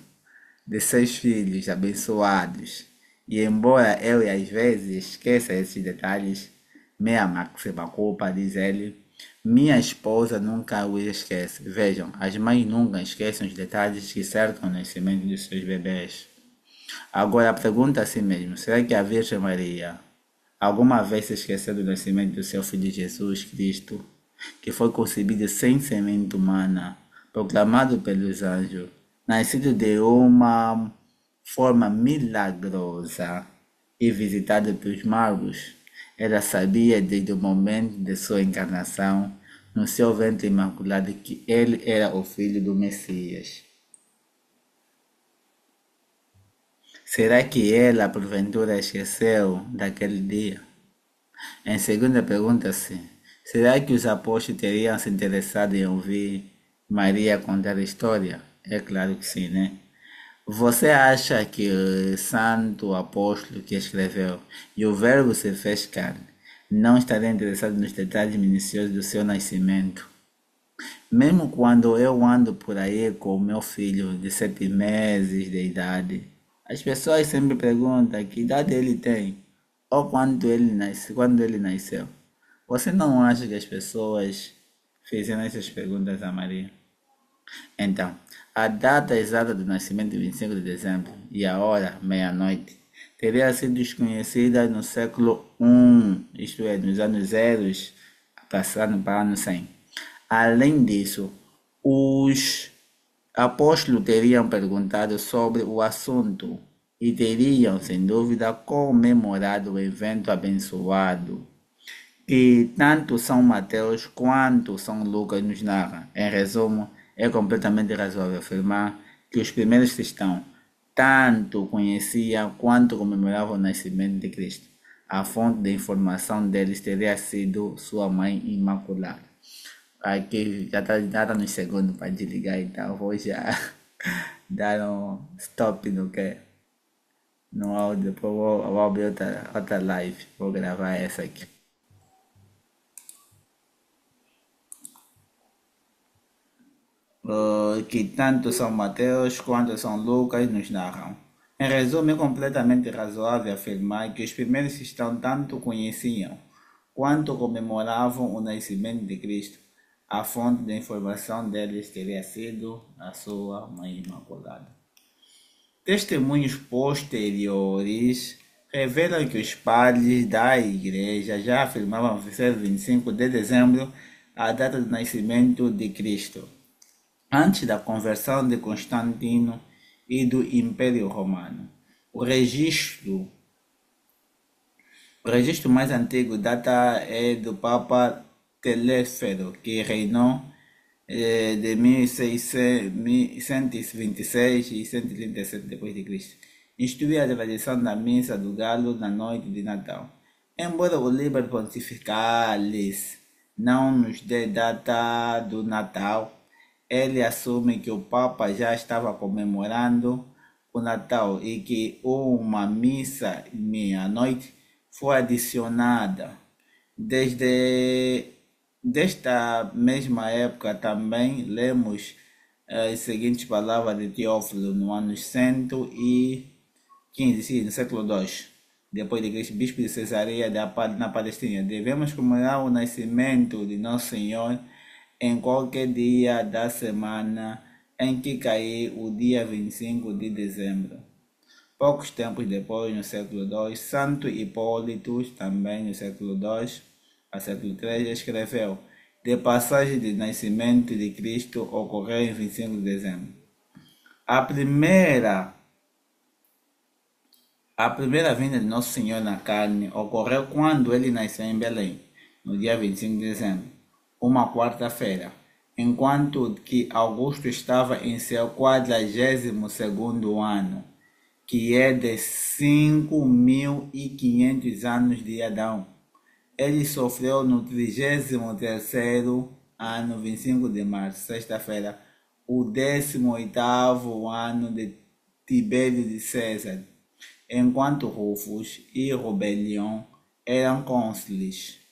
Speaker 1: de 6 filhos abençoados. E embora eu às vezes esqueça esses detalhes, minha máxima culpa, diz ele, minha esposa nunca os esquece. Vejam, as mães nunca esquecem os detalhes que cercam o nascimento de seus bebês. Agora pergunta a si mesmo, será que a Virgem Maria alguma vez se esqueceu do nascimento do seu Filho Jesus Cristo, que foi concebido sem semente humana, proclamado pelos anjos, nascido de uma forma milagrosa e visitado pelos magos? Ela sabia desde o momento de sua encarnação no seu ventre imaculado que ele era o filho do Messias. Será que ela, porventura, esqueceu daquele dia? Em segunda pergunta-se, será que os apóstolos teriam se interessado em ouvir Maria contar a história? É claro que sim, né? Você acha que o santo apóstolo que escreveu "E o Verbo se fez carne" não estaria interessado nos detalhes minuciosos do seu nascimento? Mesmo quando eu ando por aí com o meu filho de 7 meses de idade, as pessoas sempre perguntam que idade ele tem ou quando ele nasceu. Você não acha que as pessoas fizeram essas perguntas a Maria? Então, a data exata do nascimento de 25 de dezembro e a hora, meia-noite, teria sido desconhecida no século I, isto é, nos anos zeros, passando para o ano 100. Além disso, os apóstolos teriam perguntado sobre o assunto e teriam, sem dúvida, comemorado o evento abençoado que tanto São Mateus quanto São Lucas nos narram. Em resumo, é completamente razoável afirmar que os primeiros cristãos tanto conheciam quanto comemoravam o nascimento de Cristo. A fonte de informação deles teria sido sua mãe imaculada. Aqui já está nos segundos para desligar, então vou já dar um stop no áudio, depois vou abrir outra live, vou gravar essa aqui. Que tanto São Mateus quanto São Lucas nos narram. Em resumo, é completamente razoável afirmar que os primeiros cristãos tanto conheciam quanto comemoravam o nascimento de Cristo. A fonte de informação deles teria sido a sua Mãe Imaculada. Testemunhos posteriores revelam que os padres da igreja já afirmavam ser 25 de dezembro a data do nascimento de Cristo, antes da conversão de Constantino e do Império Romano. O registro mais antigo data é do Papa Telésforo, que reinou de 1126 e 137 d.C. Instituiu a tradição da missa do galo na noite de Natal. Embora o Liber Pontificalis não nos dê data do Natal, ele assume que o Papa já estava comemorando o Natal e que uma missa meia-noite foi adicionada. Desta mesma época também lemos as seguintes palavras de Teófilo no ano 115, sim, no século II, depois de Cristo, bispo de Cesareia na Palestina. Devemos comemorar o nascimento de Nosso Senhor em qualquer dia da semana em que cair o dia 25 de dezembro. Poucos tempos depois, no século II, Santo Hipólito, também no século II a século III, escreveu: de passagem de nascimento de Cristo ocorreu em 25 de dezembro. A primeira vinda de Nosso Senhor na carne ocorreu quando ele nasceu em Belém, no dia 25 de dezembro, uma quarta-feira, enquanto que Augusto estava em seu 42º ano, que é de 5.500 anos de Adão. Ele sofreu no 33º ano, 25 de março, sexta-feira, o 18º ano de Tibério de César, enquanto Rufus e Rubelião eram cônsules.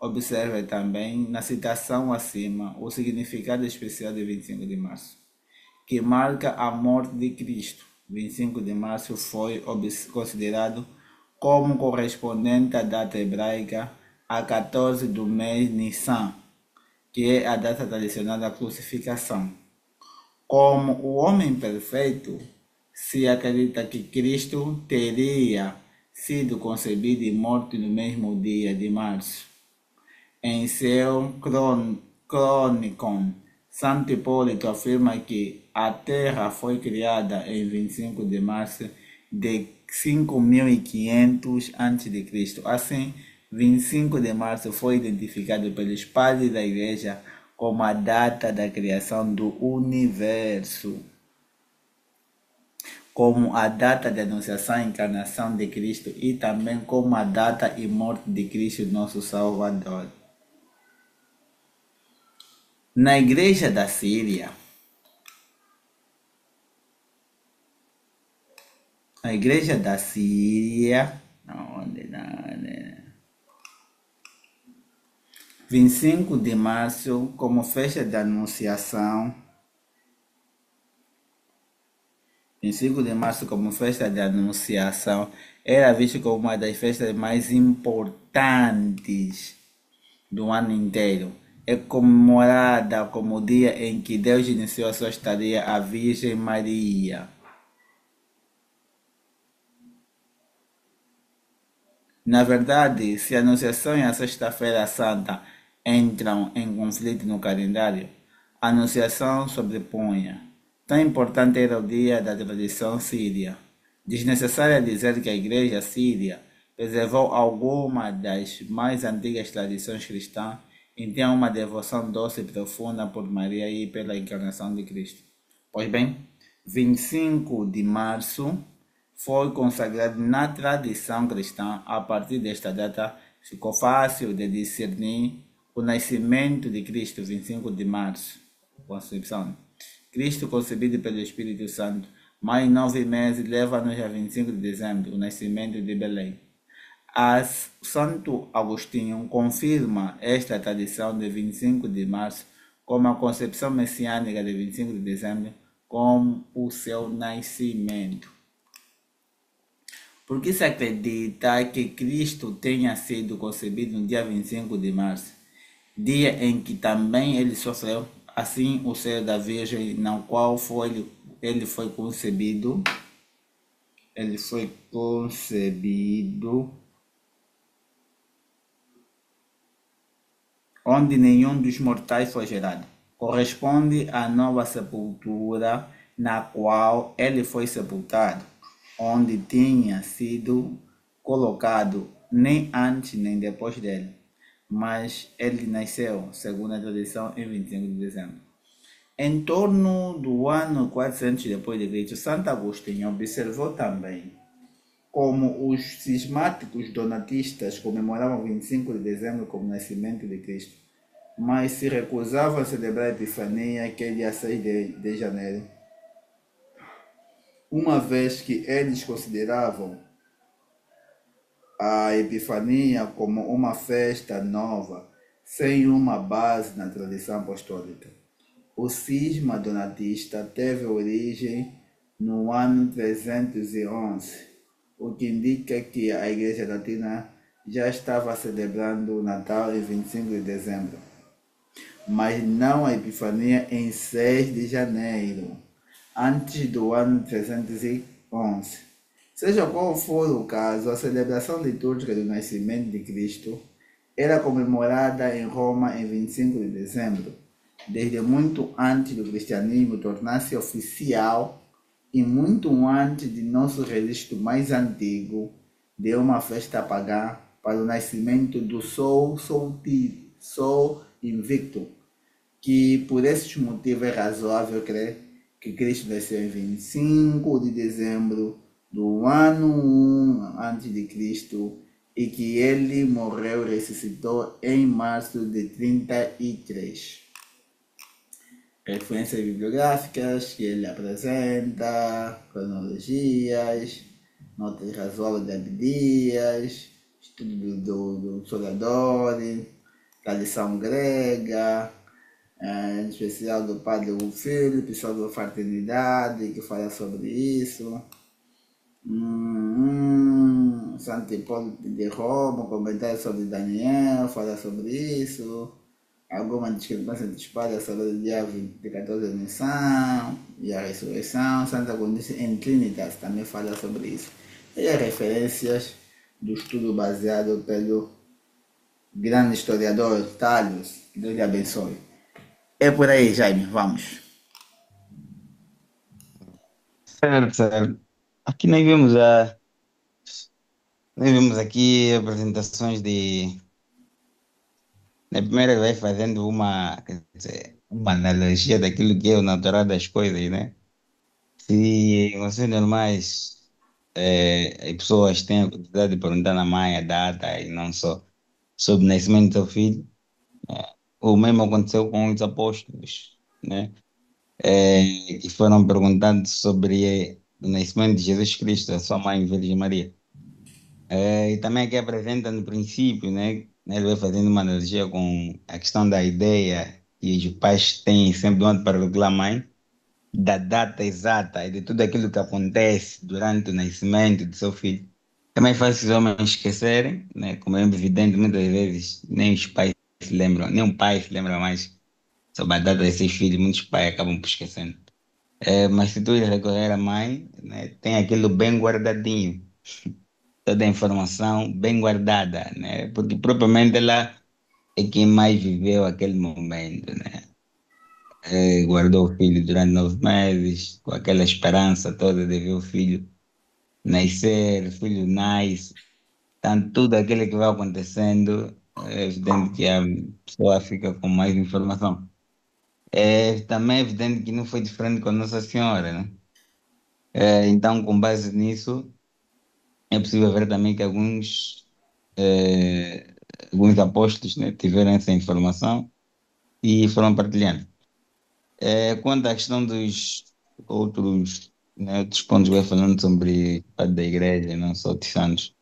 Speaker 1: Observe também, na citação acima, o significado especial de 25 de março, que marca a morte de Cristo. 25 de março foi considerado como correspondente à data hebraica a 14 do mês Nissan, que é a data tradicional da crucificação. Como o homem perfeito, se acredita que Cristo teria sido concebido e morto no mesmo dia de março. Em seu Chronicon, Santo Hipólito afirma que a Terra foi criada em 25 de março de 5500 a.C. Assim, 25 de março foi identificado pelos padres da Igreja como a data da criação do universo, como a data de anunciação e encarnação de Cristo e também como a data e morte de Cristo, nosso Salvador. Na Igreja da Síria, onde, 25 de março, como festa de anunciação, 25 de março como festa de anunciação, era visto como uma das festas mais importantes do ano inteiro. É comemorada como o dia em que Deus iniciou a sua estadia à Virgem Maria. Na verdade, se a Anunciação e a Sexta-feira Santa entram em conflito no calendário, a Anunciação sobrepunha. Tão importante era o dia da tradição síria. Desnecessário é dizer que a Igreja síria preservou alguma das mais antigas tradições cristãs e tem uma devoção doce e profunda por Maria e pela encarnação de Cristo. Pois bem, 25 de março foi consagrado na tradição cristã. A partir desta data, ficou fácil de discernir o nascimento de Cristo, 25 de março, concepção. Cristo concebido pelo Espírito Santo, mais 9 meses, leva-nos a 25 de dezembro, o nascimento de Belém. Santo Agostinho confirma esta tradição de 25 de março como a concepção messiânica de 25 de dezembro, como o seu nascimento. Por que se acredita que Cristo tenha sido concebido no dia 25 de março, dia em que também ele sofreu, assim o ser da Virgem, na qual ele foi concebido, onde nenhum dos mortais foi gerado. Corresponde à nova sepultura na qual ele foi sepultado, onde tinha sido colocado nem antes nem depois dele, mas ele nasceu, segundo a tradição, em 25 de dezembro. Em torno do ano 400 depois de Cristo, Santo Agostinho observou também como os cismáticos donatistas comemoravam 25 de dezembro como nascimento de Cristo, mas se recusavam a celebrar a Epifania, que é dia 6 de janeiro, uma vez que eles consideravam a Epifania como uma festa nova, sem uma base na tradição apostólica. O cisma donatista teve origem no ano 311, o que indica que a Igreja Latina já estava celebrando o Natal em 25 de dezembro, mas não a Epifania em 6 de janeiro, antes do ano 311. Seja qual for o caso, a celebração litúrgica do nascimento de Cristo era comemorada em Roma em 25 de dezembro, desde muito antes do cristianismo tornar-se oficial e muito antes de nosso registro mais antigo de uma festa pagã para o nascimento do Sol invicto, que por esses motivos é razoável crer que Cristo nasceu em 25 de dezembro do ano 1 a.C. e que ele morreu e ressuscitou em março de 33. Referências bibliográficas que ele apresenta, cronologias, notas razoáveis de Abdias, estudo do Soladori, tradição grega, em especial do padre Philip, sobre a fraternidade, que fala sobre isso. Santo Hipólito de Roma, comentário sobre Daniel, fala sobre isso. Alguma discrepância entre os padres sobre o dia de 14 de Nissan e a ressurreição. Santa Agostinho em Trinitas também fala sobre isso. E as referências do estudo baseado pelo grande historiador Talios. Deus lhe abençoe. É por aí, Jaime, vamos.
Speaker 2: Certo, certo. Aqui nós vemos aqui apresentações de. Na primeira vez fazendo quer dizer, uma analogia daquilo que é o natural das coisas, né? Se em condições normais as pessoas têm a oportunidade de perguntar na mãe a data e não só sobre o nascimento do seu filho, o mesmo aconteceu com os apóstolos, né? Que foram perguntando sobre o nascimento de Jesus Cristo, a sua mãe, Virgem Maria. E também aqui apresenta no princípio, né? Ele vai fazendo uma analogia com a questão da ideia que os pais têm sempre de onde para revelar a mãe, da data exata e de tudo aquilo que acontece durante o nascimento do seu filho. Também faz os homens esquecerem, né? Como é evidente, muitas vezes nem os pais se lembram, nem um pai se lembra mais sobre a data de seus filhos, muitos pais acabam por esquecendo. Mas se tu recorrer à mãe, né, tem aquilo bem guardadinho, toda a informação bem guardada, né? Porque propriamente ela é quem mais viveu aquele momento, né? Guardou o filho durante 9 meses, com aquela esperança toda de ver o filho nascer, o filho nasce, tanto tudo aquilo que vai acontecendo, é evidente que a pessoa fica com mais informação. É também evidente que não foi diferente com Nossa Senhora, né? Então, com base nisso, é possível ver também que eh, alguns apóstolos, né, tiveram essa informação e foram partilhando. Quanto à questão dos outros pontos que vai falando sobre a parte da igreja, não só de santos,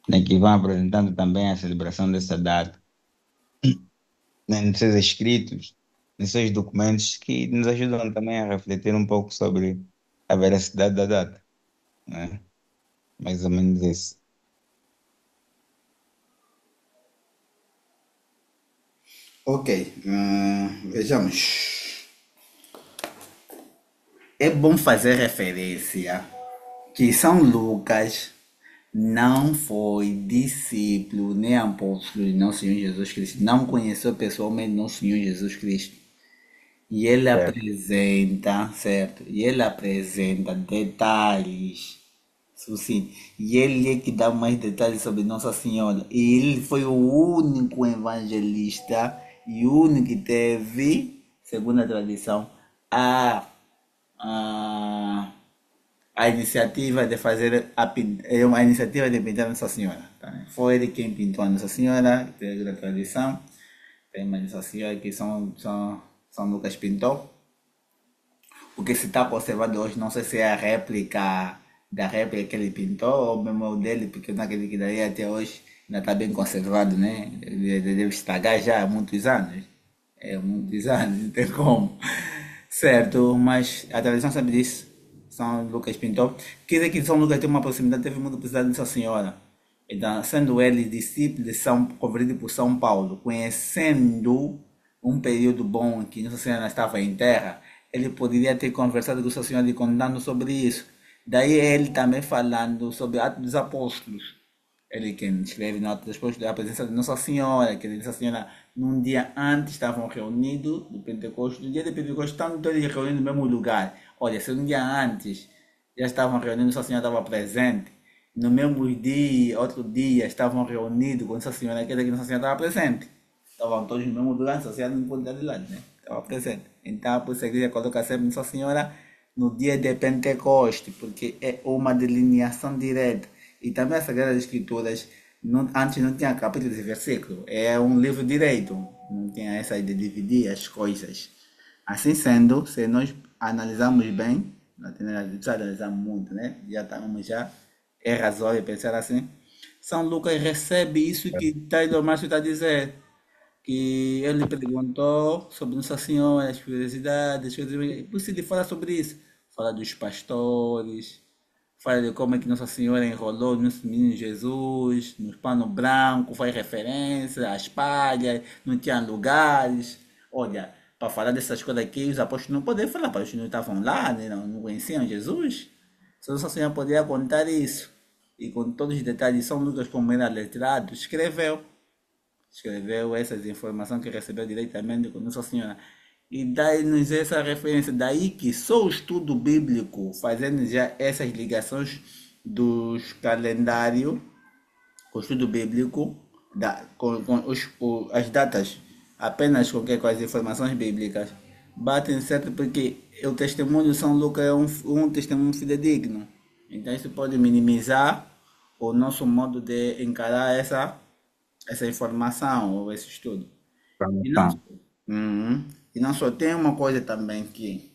Speaker 2: né, que vão apresentando também a celebração dessa data, né, nos seus escritos, nos seus documentos, que nos ajudam também a refletir um pouco sobre a veracidade da data, né? Mais ou menos isso.
Speaker 1: Ok, vejamos. É bom fazer referência que São Lucas não foi discípulo nem apóstolo de Nosso Senhor Jesus Cristo, não conheceu pessoalmente Nosso Senhor Jesus Cristo. E ele
Speaker 2: Certo.
Speaker 1: apresenta, certo? E ele apresenta detalhes, sim. E ele é que dá mais detalhes sobre Nossa Senhora. E ele foi o único evangelista e o único que teve, segundo a tradição, a, a a iniciativa de fazer uma iniciativa de pintar Nossa Senhora. Tá, né? Foi ele quem pintou a Nossa Senhora, pela tradição. Tem uma Nossa Senhora que São Lucas pintou. O que se está conservado hoje, não sei se é a réplica da réplica que ele pintou ou mesmo o dele, porque naquele que daí até hoje ainda está bem conservado, né? Ele deve estragar já há muitos anos. É, muitos anos, não tem como. Certo, mas a tradição sabe disso. São Lucas pintou. Quer dizer que São Lucas tem uma proximidade, teve muita proximidade de Nossa Senhora. Então, sendo ele discípulo de São, convertido por São Paulo, conhecendo um período bom em que Nossa Senhora estava em terra, ele poderia ter conversado com Nossa Senhora e contando sobre isso. Daí ele também falando sobre Atos dos Apóstolos. Ele quem escreve notas depois da presença de Nossa Senhora, que Nossa Senhora, num dia antes, estavam reunidos do Pentecostes. No dia de Pentecostes, estavam todos reunidos no mesmo lugar. Olha, se um dia antes já estavam reunidos, Nossa Senhora estava presente. No mesmo dia, outro dia, estavam reunidos com Nossa Senhora, quer dizer que Nossa Senhora estava presente. Estavam todos no mesmo lugar, Nossa Senhora não podia de lado, né? Estava presente. Então, por isso a igreja coloca sempre Nossa Senhora no dia de Pentecoste, porque é uma delineação direta. E também as Sagradas Escrituras, antes não tinha capítulos e versículos, é um livro direito, não tinha essa de dividir as coisas. Assim sendo, se nós analisarmos bem, já analisamos muito, né? Já estamos já, é razoável pensar assim. São Lucas recebe isso que Taylor Márcio está a dizer, que ele perguntou sobre Nossa Senhora, as curiosidades, por isso ele fala sobre isso. Fala dos pastores, fala de como é que Nossa Senhora enrolou no menino Jesus, no pano branco, faz referência às palhas, não tinha lugares. Olha, para falar dessas coisas aqui, os apóstolos não podem falar, para os que não estavam lá, né, não conheciam Jesus. Só Nossa Senhora poderia contar isso. e com todos os detalhes, São Lucas, como era letrado, escreveu essas informações que recebeu diretamente com Nossa Senhora. E dá-nos essa referência. Daí que só o estudo bíblico, fazendo já essas ligações dos calendários, o estudo bíblico, as datas, apenas com as informações bíblicas, batem certo porque o testemunho de São Lucas é um testemunho fidedigno. Então isso pode minimizar o nosso modo de encarar essa informação ou esse estudo. E não,
Speaker 2: Informação.
Speaker 1: Uhum. E não só tem uma coisa também que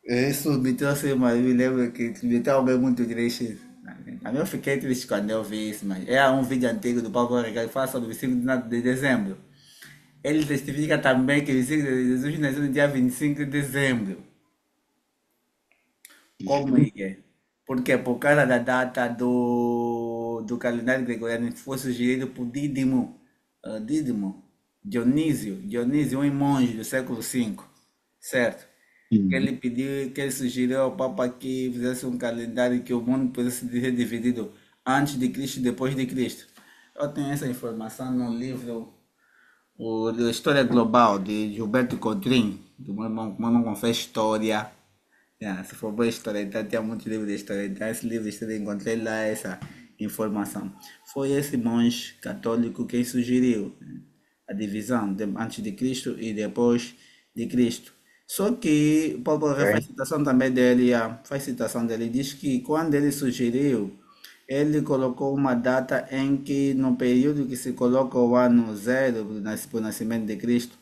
Speaker 1: isso me trouxe, mas me lembro que me trouxe muito triste. Eu fiquei triste quando eu vi isso, mas é um vídeo antigo do Paulo Ricardo que fala sobre o 25 de dezembro. Ele testifica também que o 25 de Jesus nasceu no dia 25 de dezembro. Como é que é? Porque por causa da data do calendário gregoriano foi sugerido por Dídimo, Dionísio, um monge do século V, certo? Que
Speaker 2: Uhum.
Speaker 1: ele pediu, que ele sugeriu ao Papa que fizesse um calendário que o mundo pudesse ser dividido antes de Cristo e depois de Cristo. Eu tenho essa informação no livro A História Global de Gilberto Cotrim, do meu irmão que fez história. Se for boa história, então tem muitos livros de história. Então, esse livro de história, eu encontrei lá essa informação. Foi esse monge católico quem sugeriu a divisão antes de Cristo e depois de Cristo. Só que Paulo faz
Speaker 2: Ok.
Speaker 1: citação também dele, faz citação dele, diz que quando ele sugeriu, ele colocou uma data em que no período que se coloca o ano zero do nascimento de Cristo,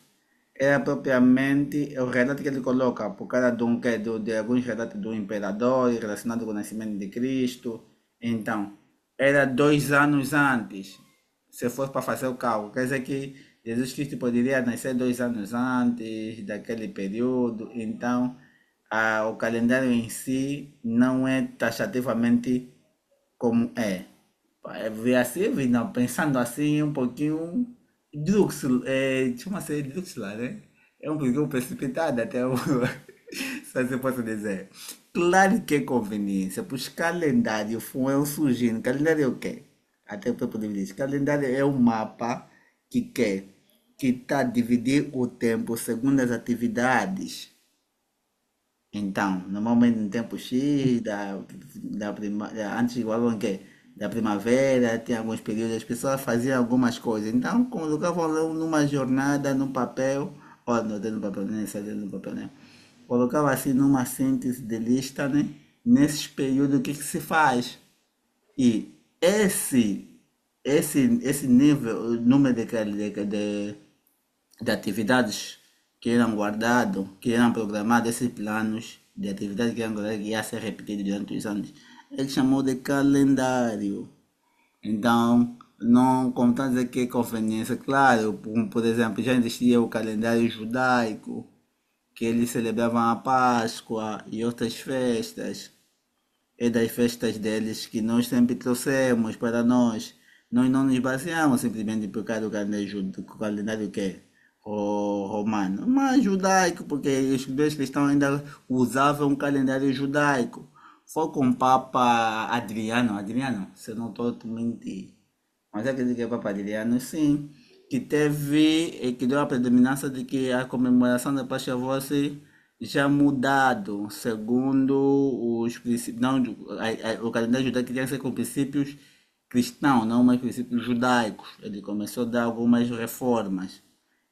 Speaker 1: era propriamente o relato que ele coloca, por causa de alguns relatos do imperador relacionado com o nascimento de Cristo. Então, era 2 anos antes, se for para fazer o cálculo. Quer dizer que Jesus Cristo poderia nascer 2 anos antes daquele período. Então, o calendário em si não é taxativamente como é. Ver assim, não, pensando assim um pouquinho, chama-se Druxla, né? É um pouquinho precipitado até o, só se posso dizer. Claro que é conveniência, pois calendário foi surgindo. Calendário é o quê? Até o próprio livro diz. Calendário é um mapa que quer, que está a dividir o tempo segundo as atividades. Então, normalmente no tempo X, antes igual que da primavera, tem alguns períodos, as pessoas faziam algumas coisas. Então, colocavam lá numa jornada, no papel, ou no papel, nem necessariamente no papel, né? Colocava assim numa síntese de lista, né? Nesses períodos, o que que se faz? E esse nível, o número de atividades que eram guardados, que eram programados, esses planos de atividades que eram guardados, que ia ser repetido durante os anos, ele chamou de calendário. Então, não, como está a dizer que é conveniência, claro, por exemplo, já existia o calendário judaico, que eles celebravam a Páscoa e outras festas, e das festas deles que nós sempre trouxemos para nós. Nós não nos baseamos simplesmente por causa do calendário que é romano, mas judaico, porque os judeus cristãos ainda usavam um calendário judaico. Foi com o Papa Adriano, se eu não estou mentindo. Mas acredito que é o Papa Adriano, sim, que deu a predominância de que a comemoração da Páscoa fosse já mudado, segundo os princípios, não, o calendário judaico tinha que ser com princípios cristãos, não mais princípios judaicos. Ele começou a dar algumas reformas.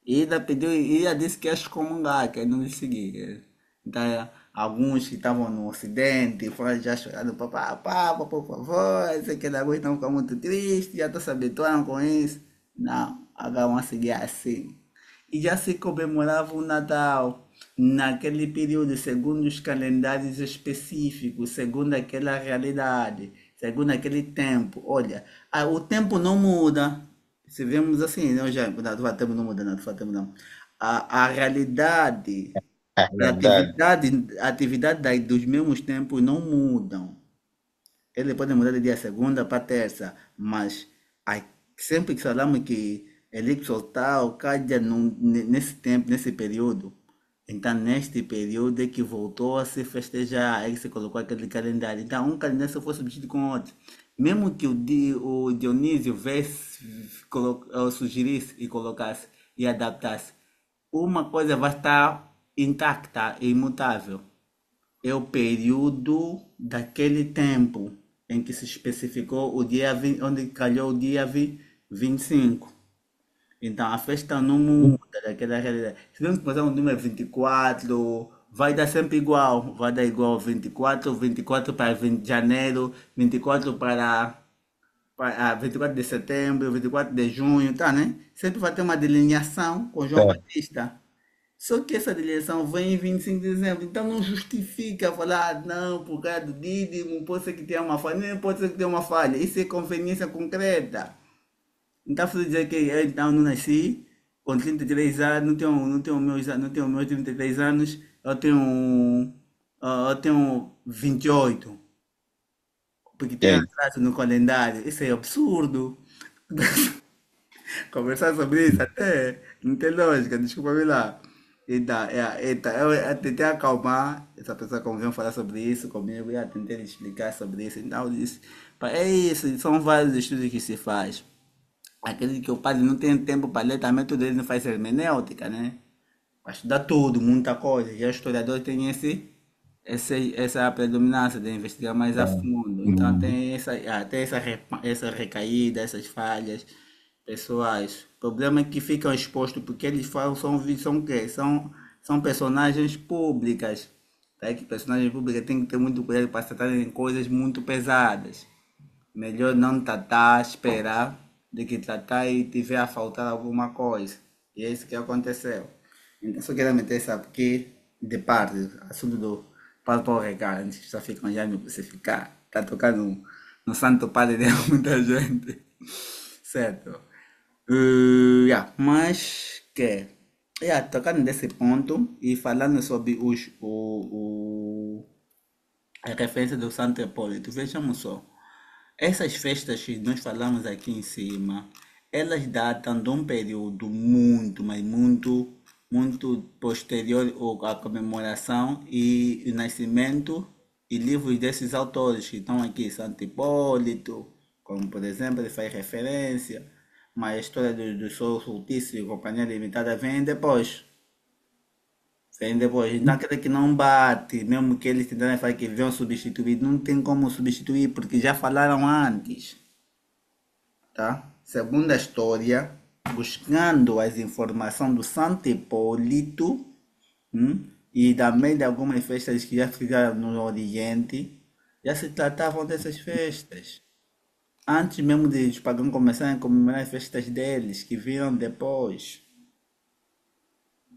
Speaker 1: E ainda pediu, e ainda disse que ia excomungar, que ele não ia seguir. Então, alguns que estavam no Ocidente foram já chorando, papá, por favor, sei que agora estão ficando muito tristes, já estão se habituando com isso. Não, agora vão seguir assim. E já se comemorava o Natal naquele período, segundo os calendários específicos, segundo aquela realidade, segundo aquele tempo. Olha, o tempo não muda. Se vemos assim, não, já, não, o tempo não muda, não, o tempo não. A realidade
Speaker 2: É
Speaker 1: e
Speaker 2: verdade.
Speaker 1: a atividade dos mesmos tempos não mudam. Ele pode mudar de dia segunda para terça, mas sempre que falamos que elipse tal, cada nesse tempo, nesse período, Então, neste período é que voltou a se festejar, aí se colocou aquele calendário. Então, um calendário só foi substituído com outro. Mesmo que o Dionísio sugerisse e colocasse e adaptasse, uma coisa vai estar intacta e imutável. É o período daquele tempo em que se especificou o dia 20, onde calhou o dia 25. Então a festa não muda daquela realidade. Se vamos fazer um número 24, vai dar sempre igual. Vai dar igual 24, 24 para 20 de janeiro, 24 para 24 de setembro, 24 de junho, tá, né? Sempre vai ter uma delineação com João
Speaker 2: Certo.
Speaker 1: Batista. Só que essa delineação vem em 25 de dezembro, então não justifica falar, "Ah, não, por causa do dídimo, pode ser que tenha uma falha, nem pode ser que tenha uma falha. Isso é conveniência concreta. Então, se dizer que eu então não nasci com 33 anos, não tenho meus 33 anos, eu tenho 28 porque tem
Speaker 2: Ok.
Speaker 1: atraso no calendário. Isso é absurdo. Conversar sobre isso até não tem lógica, desculpa-me lá. Eu tentei acalmar essa pessoa que veio falar sobre isso comigo, eu tentei explicar sobre isso. Então, eu disse, "Pá, é isso, são vários estudos que se faz. Aquele que o padre não tem tempo para ler, também tudo ele não faz hermenêutica, né? Para estudar tudo, muita coisa. E o historiador tem essa predominância de investigar mais a fundo. Então
Speaker 2: Uhum.
Speaker 1: tem essa recaída, essas falhas pessoais. O problema é que ficam expostos porque eles falam, são o quê? São personagens públicas. Tá? Que personagens públicas têm que ter muito cuidado para se tratarem de coisas muito pesadas. Melhor não tratar, esperar de que tratar e tiver a faltar alguma coisa. E é isso que aconteceu. Então, só quero meter essa aqui de parte, assunto do Paulo Regal, antes que já ficam já me crucificar. Está tocando no Santo Padre de muita gente. Certo. Yeah, mas que tocando nesse ponto e falando sobre a referência do Santo Hipólito, vejamos só. Essas festas que nós falamos aqui em cima, elas datam de um período muito, mas muito posterior à comemoração e o nascimento e livros desses autores que estão aqui, Santo Hipólito, como por exemplo ele faz referência, mas a história do Sol Sultício e Companhia Limitada vem depois. Vem depois. Então aquele que não bate, mesmo que eles tentarem falar que venham substituir, não tem como substituir porque já falaram antes, tá? Segundo a história, buscando as informações do Santo Hipólito, e também de algumas festas que já ficaram no Oriente, já se tratavam dessas festas. Antes mesmo de os pagãos começarem a comemorar as festas deles, que viram depois.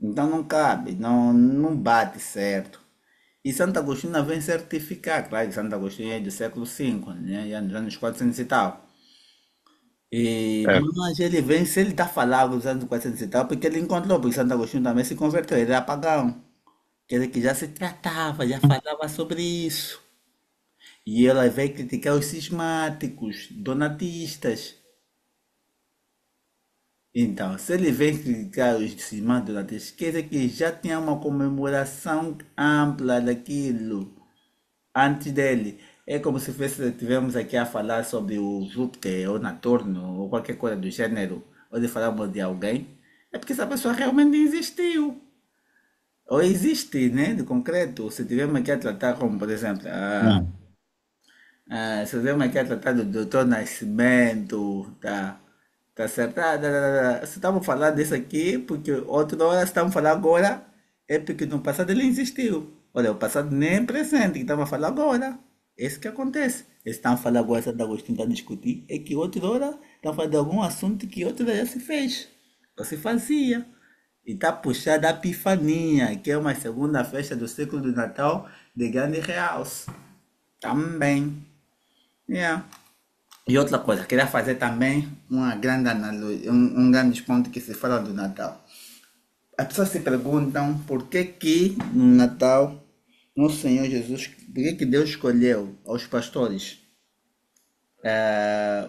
Speaker 1: Então não cabe, não bate certo. E Santo Agostinho vem certificar, claro que Santo Agostinho é do século V, né? Já nos anos 400 e tal.
Speaker 2: Certo.
Speaker 1: Mas ele vem, se ele está falando dos anos 400 e tal, porque ele encontrou, porque Santo Agostinho também se converteu, ele era pagão. Quer dizer que já se tratava, já falava sobre isso. E ela veio criticar os cismáticos, donatistas. Então, se ele vem criticar os cismáticos donatistas, quer dizer que já tinha uma comemoração ampla daquilo antes dele. É como se estivéssemos aqui a falar sobre o Júpiter ou Saturno ou qualquer coisa do gênero, ou de falarmos de alguém, é porque essa pessoa realmente existiu. Ou existe, né, de concreto. Se tivermos aqui a tratar como, por exemplo,
Speaker 2: Hum.
Speaker 1: se tivermos aqui a tratar do Doutor Nascimento, tá certo? Se estamos falando disso aqui, porque outra hora estamos falando agora, é porque no passado ele existiu. Olha, o passado nem é presente, que estamos a falar agora. É isso que acontece. Eles estão falando agora, Santo Agostinho está a discutir, é que outra hora estão falando de algum assunto que outra hora já se fez, ou se fazia. E está puxada a Epifania, que é uma segunda festa do ciclo do Natal de grande realce. Também. Yeah. E outra coisa, queria fazer também uma grande analogia, um grande ponto que se fala do Natal. As pessoas se perguntam por que que no Natal nosso Senhor Jesus, por que que Deus escolheu aos pastores,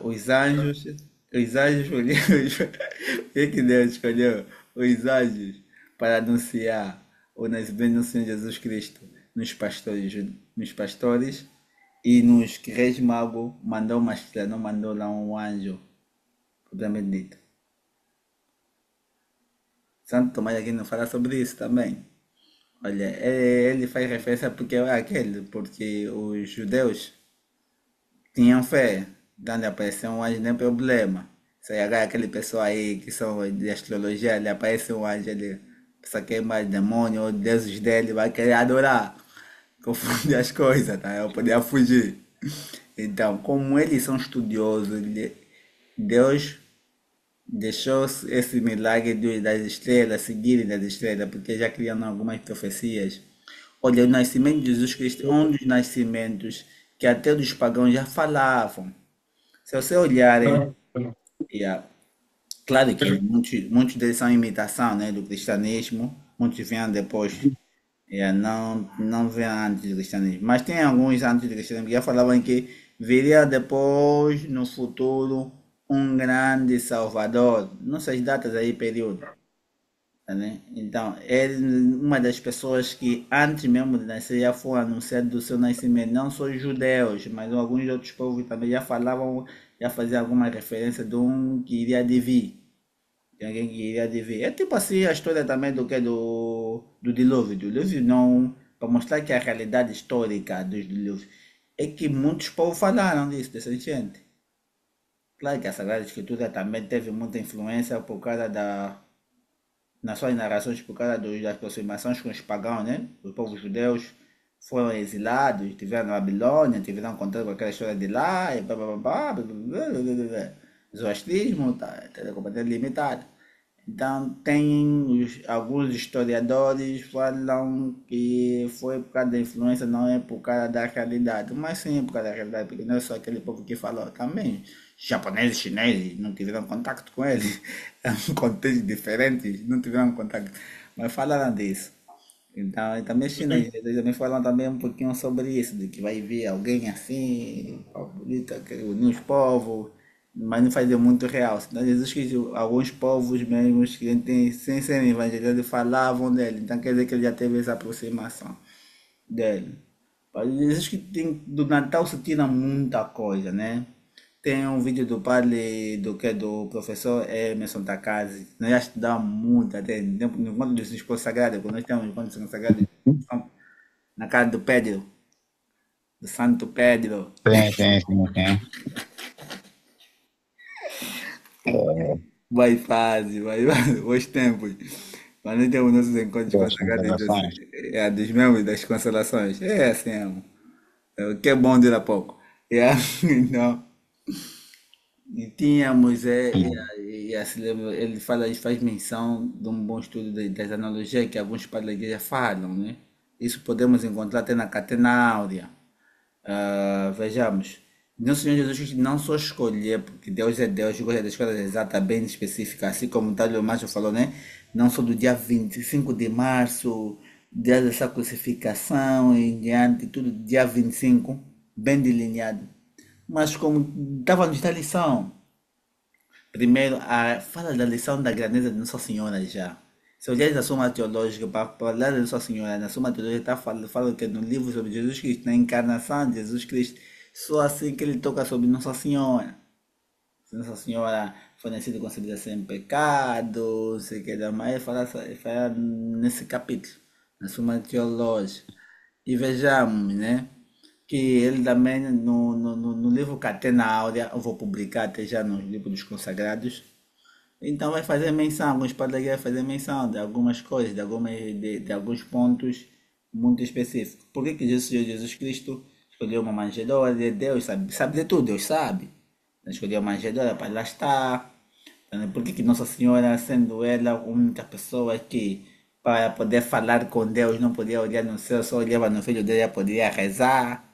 Speaker 1: os anjos escolheram, por que que Deus escolheu os anjos para anunciar o nascimento do Senhor Jesus Cristo nos pastores e nos reis magos mandou uma estrela, não mandou lá um anjo, propriamente dito. Santo Tomás aqui não fala sobre isso também. Olha, ele faz referência porque é aquele, porque os judeus tinham fé, então lhe apareceu um anjo, nem problema. Se agora aquele pessoal aí que são de astrologia, lhe aparece um anjo, ele pensa que é mais demônio ou deuses dele, vai querer adorar, confunde as coisas, tá? Eu podia fugir. Então, como eles são estudiosos, Deus deixou esse milagre das estrelas seguirem das estrelas, porque já criaram algumas profecias. Olha, o nascimento de Jesus Cristo é um dos nascimentos que até os pagãos já falavam. Se você olharem, yeah, claro que muitos deles são imitação, né, do cristianismo, muitos vieram depois, yeah, não vieram antes do cristianismo, mas tem alguns antes do cristianismo que já falavam que viria depois, no futuro, um grande salvador, nessas datas aí, período. Tá, né? Então, ele, uma das pessoas que antes mesmo de nascer já foi anunciado do seu nascimento, não só os judeus, mas alguns outros povos também já falavam, já faziam alguma referência de um que iria de vir, de alguém que iria de vir. É tipo assim a história também do que do dilúvio. Do dilúvio não, para mostrar que a realidade histórica dos dilúvios é que muitos povos falaram disso, dessa gente. Claro que a Sagrada Escritura também teve muita influência por causa nas suas narrações por causa das aproximações com os pagãos, né? Os povos judeus foram exilados, estiveram na Babilônia, tiveram contato com aquela história de lá, e blá, blá, blá, blá, blá, blá, blá, blá, blá. Zoroastrismo tá completamente limitado. Então, alguns historiadores falam que foi por causa da influência, não é por causa da realidade, mas sim por causa da realidade, porque não é só aquele povo que falou, também japoneses, chineses não tiveram contato com ele, é um contexto diferente, não tiveram contato, mas falaram disso. Então, e também chineses, eles também falam também um pouquinho sobre isso, de que vai vir alguém assim, bonita, que unir os povos, mas não faz muito real. Senão Jesus Cristo, alguns povos mesmo que tem, sem serem evangelizados falavam dele, então quer dizer que ele já teve essa aproximação dele. Mas Jesus que tem, do Natal se tira muita coisa, né? Tem um vídeo do padre do professor Emerson Takase. Nós já estudamos muito até no encontro dos esposos sagrados, quando nós temos um encontro dos sagrados na casa do Pedro, do Santo Pedro.
Speaker 2: Sim, sim, sim, sim.
Speaker 1: Vai, os tempos. Mas nós temos nossos encontros
Speaker 2: Das
Speaker 1: consagrados
Speaker 2: constelações.
Speaker 1: dos membros das constelações. É assim, o que é bom dura pouco. É, então, e tínhamos, ele fala, ele faz menção de um bom estudo das analogias que alguns padres da igreja falam, né? Isso podemos encontrar até na Catena Áurea. Vejamos, nosso Senhor Jesus Cristo não só escolher, porque Deus é Deus, gosta das coisas exatas, bem específicas, assim como o Tálio Márcio falou, né? Não só do dia 25 de março, dia dessa crucificação e em diante, tudo dia 25 bem delineado. Mas como estava nos da lição, primeiro, fala da lição da grandeza de Nossa Senhora já. Se olhares a Suma Teológica, para falar de Nossa Senhora, na Suma Teológica está fala que no livro sobre Jesus Cristo, na encarnação de Jesus Cristo, só assim que ele toca sobre Nossa Senhora. Nossa Senhora foi nascida concebida sem pecado, não sei o que mais, ele fala nesse capítulo, na Suma Teológica. E vejamos, né? Que ele também, no livro Catena Áurea, eu vou publicar até já nos livros dos consagrados, então vai fazer menção, alguns padres vai fazer menção de algumas coisas, de alguns pontos muito específicos. Por que que Jesus Cristo escolheu uma manjedoura de Deus? Sabe de tudo, Deus sabe. Escolheu uma manjedoura para lá estar. Por que que Nossa Senhora, sendo ela a única pessoa que para poder falar com Deus não podia olhar no céu, só olhava no filho dele e podia rezar?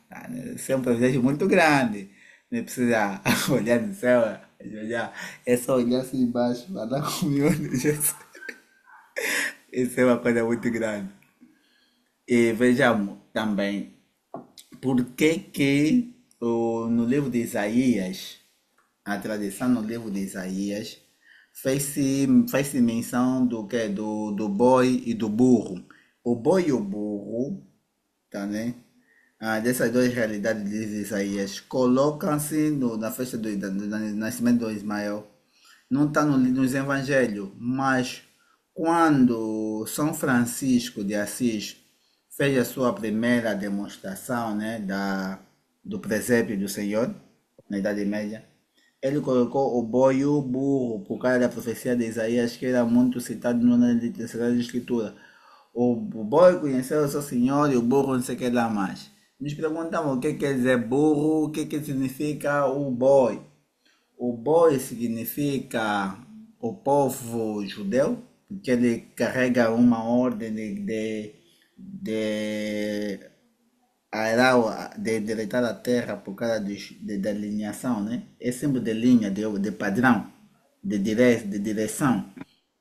Speaker 1: Isso é um privilégio muito grande. Não precisa olhar no céu, olhar, é só olhar assim embaixo, falar comigo, Jesus. Isso é uma coisa muito grande. E vejamos também por que que no livro de Isaías, a tradição no livro de Isaías, fez-se menção do boi e do burro. o boi e o burro, tá, né? Dessas duas realidades de Isaías colocam-se na festa do nascimento do Ismael. Não está nos evangelhos, mas quando São Francisco de Assis fez a sua primeira demonstração, né, do presépio do Senhor, na Idade Média, ele colocou o boi e o burro, por causa da profecia de Isaías, que era muito citado na Sagrada Escritura. O boi conheceu o seu senhor e o burro não sei o que lá mais. Nos perguntamos o que quer dizer burro, o que significa o boi. O boi significa o povo judeu, porque ele carrega uma ordem de arar, de deleitar a terra por causa da alinhação, né? É símbolo de linha, de padrão, de direção,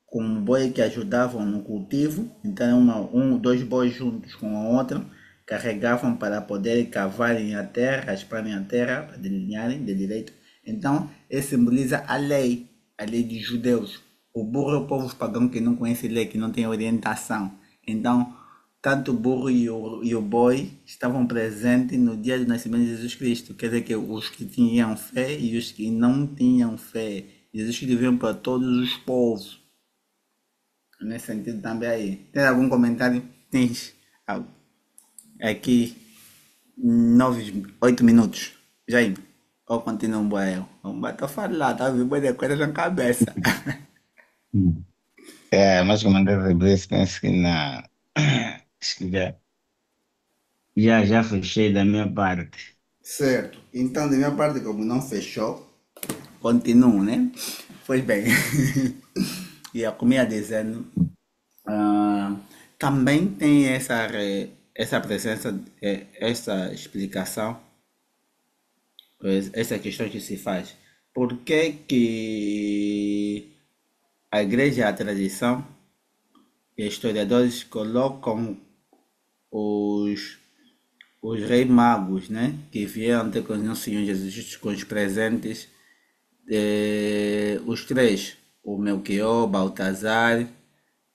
Speaker 1: com um boi que ajudavam no cultivo, então dois bois juntos com o outro, carregavam para poder cavarem a terra, rasparem a terra, para delinearem de direito. Então, ele simboliza a lei dos judeus. O burro é o povo pagão que não conhece lei, que não tem orientação. Então, tanto o burro e o boi estavam presentes no dia do nascimento de Jesus Cristo. Quer dizer que os que tinham fé e os que não tinham fé. Jesus escreveu para todos os povos. Nesse sentido também aí. Tem algum comentário? Tens aqui 8 minutos. Já indo. Ou continua um boel? Um bato falar, tá vendo? De coisa na cabeça.
Speaker 2: Hum. É, mas como andei de penso que na. Acho que já fechei da minha parte.
Speaker 1: Certo. Então, da minha parte, como não fechou, continuo, né? Pois bem. E a comida dizendo. ah, Também tem essa presença, essa explicação, essa questão que se faz. Por que a igreja e a tradição e historiadores colocam os, os reis magos, né? Que vieram ter com o nosso Senhor Jesus com os presentes, os três, o Melchior, Baltazar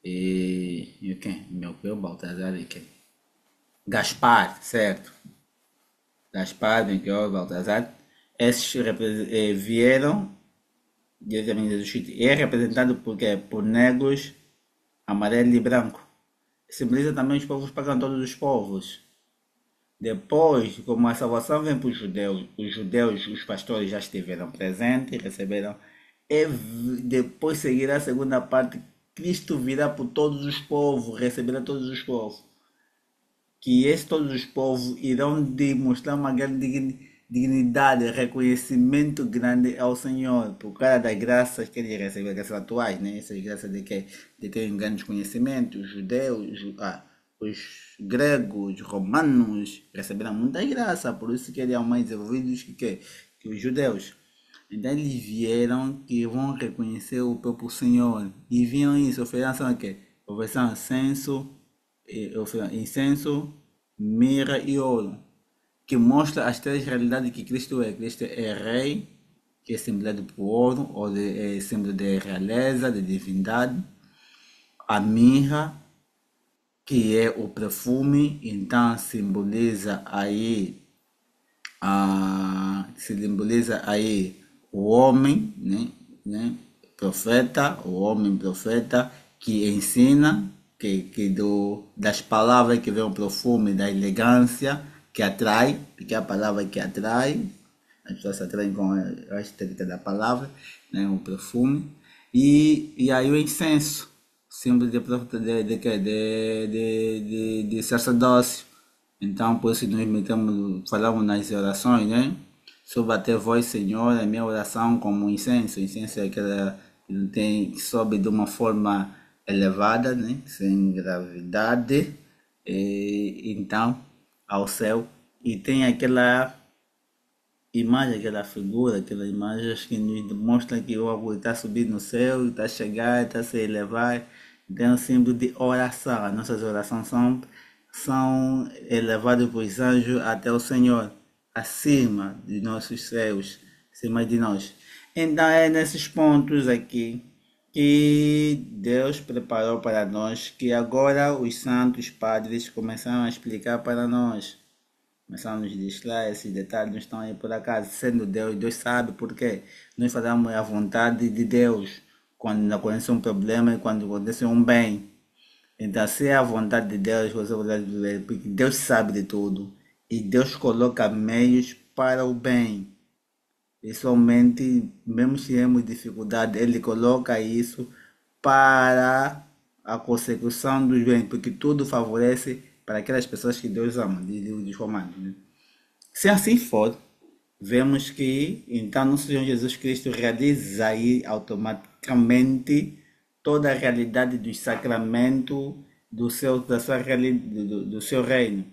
Speaker 1: e quem? Melchior, Baltazar e quem? Gaspar, certo? Gaspar, Melchior, Baltazar. Esses vieram diretamente do Chile. E é representado por quê? Por negros, amarelo e branco. Simboliza também os povos pagãos, todos os povos. Depois, como a salvação vem para os judeus, os pastores já estiveram presentes, receberam. E depois seguirá a segunda parte, Cristo virá por todos os povos, receberá todos os povos. Que todos os povos irão demonstrar uma grande dignidade, reconhecimento grande ao Senhor, por causa das graças que ele recebeu, graças atuais, né? Essas graças de terem grandes conhecimentos, os judeus, os gregos, os romanos receberam muita graça, por isso que eles são mais desenvolvidos que os judeus. Então eles vieram que vão reconhecer o próprio Senhor e viram isso, ofereçam o quê? Ofereçam incenso, mirra e ouro, que mostra as três realidades que Cristo é. Cristo é rei, que é simbolizado por ouro, ou é símbolo de realeza, de divindade. A mirra, que é o perfume, então simboliza aí o homem, né? Profeta, o homem profeta que ensina, das palavras que vem o perfume, da elegância, que atrai, porque é a palavra que atrai, as pessoas se atraem com a estética da palavra, né? O perfume, e aí o incenso, símbolo de sacerdócio. Então, por isso nós falamos nas orações, né? Sob a ter voz, Senhor, a minha oração como um incenso. O incenso é aquela que sobe de uma forma elevada, né? Sem gravidade, então, ao céu. E tem aquela imagem, aquela figura, aquela imagem que nos demonstra que o algo está subindo no céu, está a chegar, está a se elevar. Então, é um símbolo de oração. As nossas orações são elevadas para os anjos até o Senhor, acima de nossos céus, acima de nós. Então, é nesses pontos aqui que Deus preparou para nós, que agora os santos padres começaram a explicar para nós. Começaram a nos dizer lá, esses detalhes não estão aí por acaso, sendo Deus, Deus sabe por quê. Nós fazemos a vontade de Deus quando acontece um problema e quando acontece um bem. Então, se é a vontade de Deus, você vai dizer, porque Deus sabe de tudo e Deus coloca meios para o bem. E somente, mesmo se temos dificuldade, Ele coloca isso para a consecução dos bens, porque tudo favorece para aquelas pessoas que Deus ama, de Romanos, né? Se assim for, vemos que então nosso Senhor Jesus Cristo realiza aí automaticamente toda a realidade dos sacramentos do seu reino.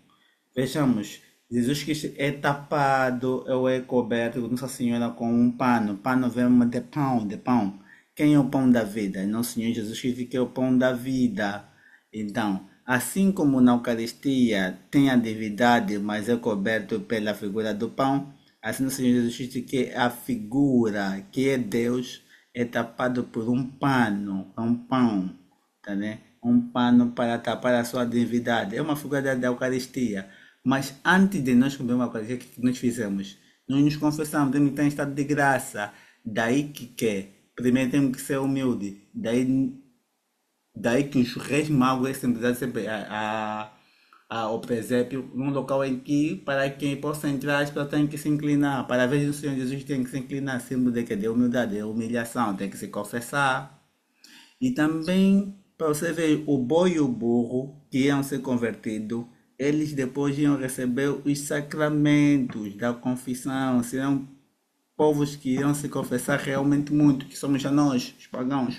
Speaker 1: Vejamos, Jesus Cristo é tapado ou é coberto Nossa Senhora com um pano. Pano vem de pão, de pão. Quem é o pão da vida? Nosso Senhor Jesus Cristo que é o pão da vida. Então, assim como na Eucaristia tem a divindade, mas é coberto pela figura do pão, assim nosso Senhor Jesus Cristo que é a figura, que é Deus, é tapado por um pão, tá, né? Um pano para tapar a sua divindade. É uma figura da Eucaristia. Mas antes de nós comer uma coisa, o que nós fizemos? Nós nos confessamos, temos que estar em estado de graça. Daí que primeiro temos que ser humilde. Daí que os reis magos eles sempre dão sempre ao presépio, num local em que, para quem possa entrar, as pessoas têm que se inclinar. Para ver o Senhor Jesus tem que se inclinar, símbolo de que de humildade, de humilhação, tem que se confessar. E também, para você ver, o boi e o burro que iam ser convertidos, eles depois iam receber os sacramentos da confissão, serão povos que irão se confessar realmente muito, que somos já nós, os pagãos.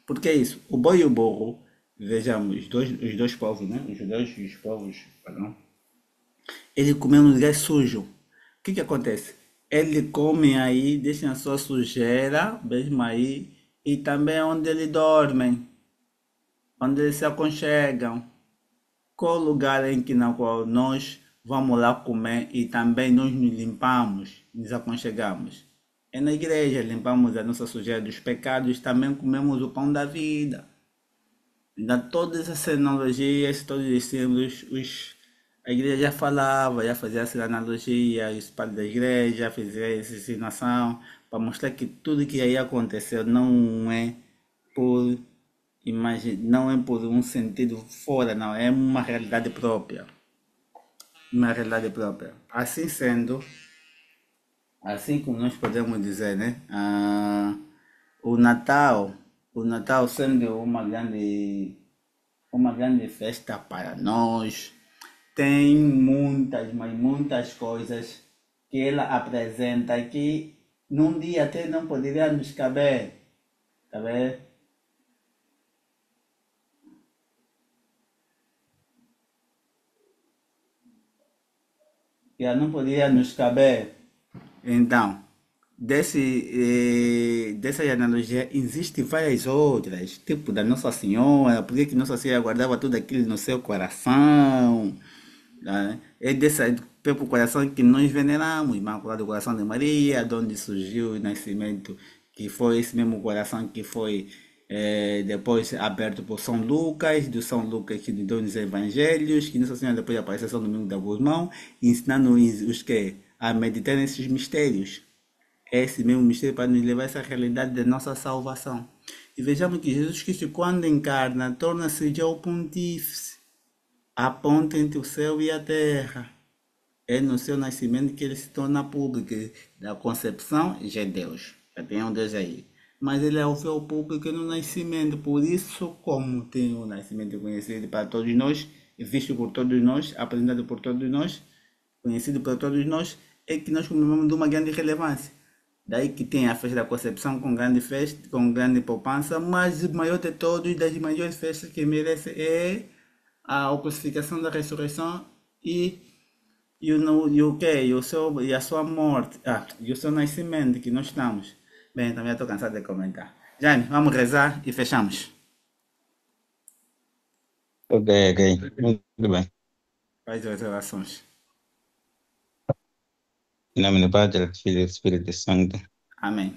Speaker 1: Porque é isso, o boi e o burro, vejamos, os dois povos, né? Os judeus e os povos pagãos, ele comeu no lugar sujo. O que acontece? Ele come aí, deixa a sua sujeira, mesmo aí, e também onde ele dormem, onde eles se aconchegam. Qual lugar em que na qual nós vamos lá comer e também nós nos limpamos, nos aconchegamos? É na igreja, limpamos a nossa sujeira dos pecados, também comemos o pão da vida. Então, todas essas analogias, todos os símbolos, a igreja já falava, já fazia essa analogia, os padres da igreja fizeram essa ensinação para mostrar que tudo que aí aconteceu não é por não é por um sentido fora, não, é uma realidade própria. Uma realidade própria. Assim sendo, assim como nós podemos dizer, né? O Natal, o Natal sendo uma grande festa para nós, tem muitas, mas muitas coisas que ela apresenta que num dia até não poderia nos caber, tá vendo? Que não poderia nos caber. Então, dessa analogia, existem várias outras, tipo da Nossa Senhora, por que Nossa Senhora guardava tudo aquilo no seu coração? Né? É desse próprio coração que nós veneramos, Imaculado Coração de Maria, de onde surgiu o nascimento, que foi esse mesmo coração que foi depois aberto por São Lucas, do São Lucas que nos deu os evangelhos, que Nossa Senhora depois apareceu São Domingo da Guzmão, ensinando os que a meditar nesses mistérios. Esse mesmo mistério para nos levar a essa realidade da nossa salvação. E vejamos que Jesus Cristo, quando encarna, torna-se já o pontífice, a ponte entre o céu e a terra. É no seu nascimento que ele se torna público. Da concepção, já é Deus. Já tem um Deus aí. Mas ele é o véu público no nascimento. Por isso, como tem o nascimento conhecido para todos nós, visto por todos nós, apresentado por todos nós, conhecido por todos nós, é que nós comemoramos de uma grande relevância. Daí que tem a festa da concepção com grande festa, com grande poupança, mas o maior de todos, das maiores festas que merece é a crucificação da ressurreição e, e o que? E a sua morte, e o seu nascimento que nós estamos. Bem, também estou cansado de comentar. Jane, vamos rezar e fechamos.
Speaker 2: Ok, ok. Muito bem.
Speaker 1: Faz as orações.
Speaker 2: Em nome do Padre, do Filho e do Espírito Santo.
Speaker 1: Amém.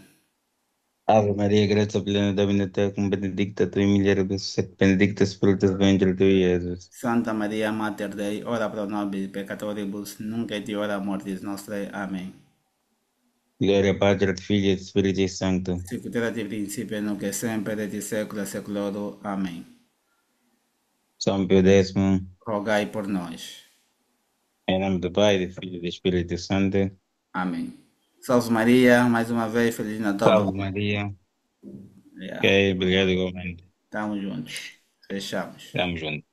Speaker 2: Ave Maria, graça plena, Dominus tecum, benedicta tu in mulieribus, et benedictus fructus ventris tui, Iesus.
Speaker 1: Santa Maria, Mater Dei, ora pro nobis peccatoribus, nunc et in hora mortis nostrae. Amém.
Speaker 2: Gloria Patri et Filii et Spiritui Sancto.
Speaker 1: Sicut erat in principio, nunc et semper, et in saecula saeculorum. Amém.
Speaker 2: São Pio Décimo,
Speaker 1: Rogai por nós.
Speaker 2: em nome do Pai, do Filho e do Espírito Santo.
Speaker 1: Amém. Salve Maria, mais uma vez, Feliz Natal para
Speaker 2: Salve
Speaker 1: você.
Speaker 2: Maria.
Speaker 1: Yeah.
Speaker 2: Ok, obrigado igualmente.
Speaker 1: Tamo juntos. Fechamos.
Speaker 2: Estamos juntos.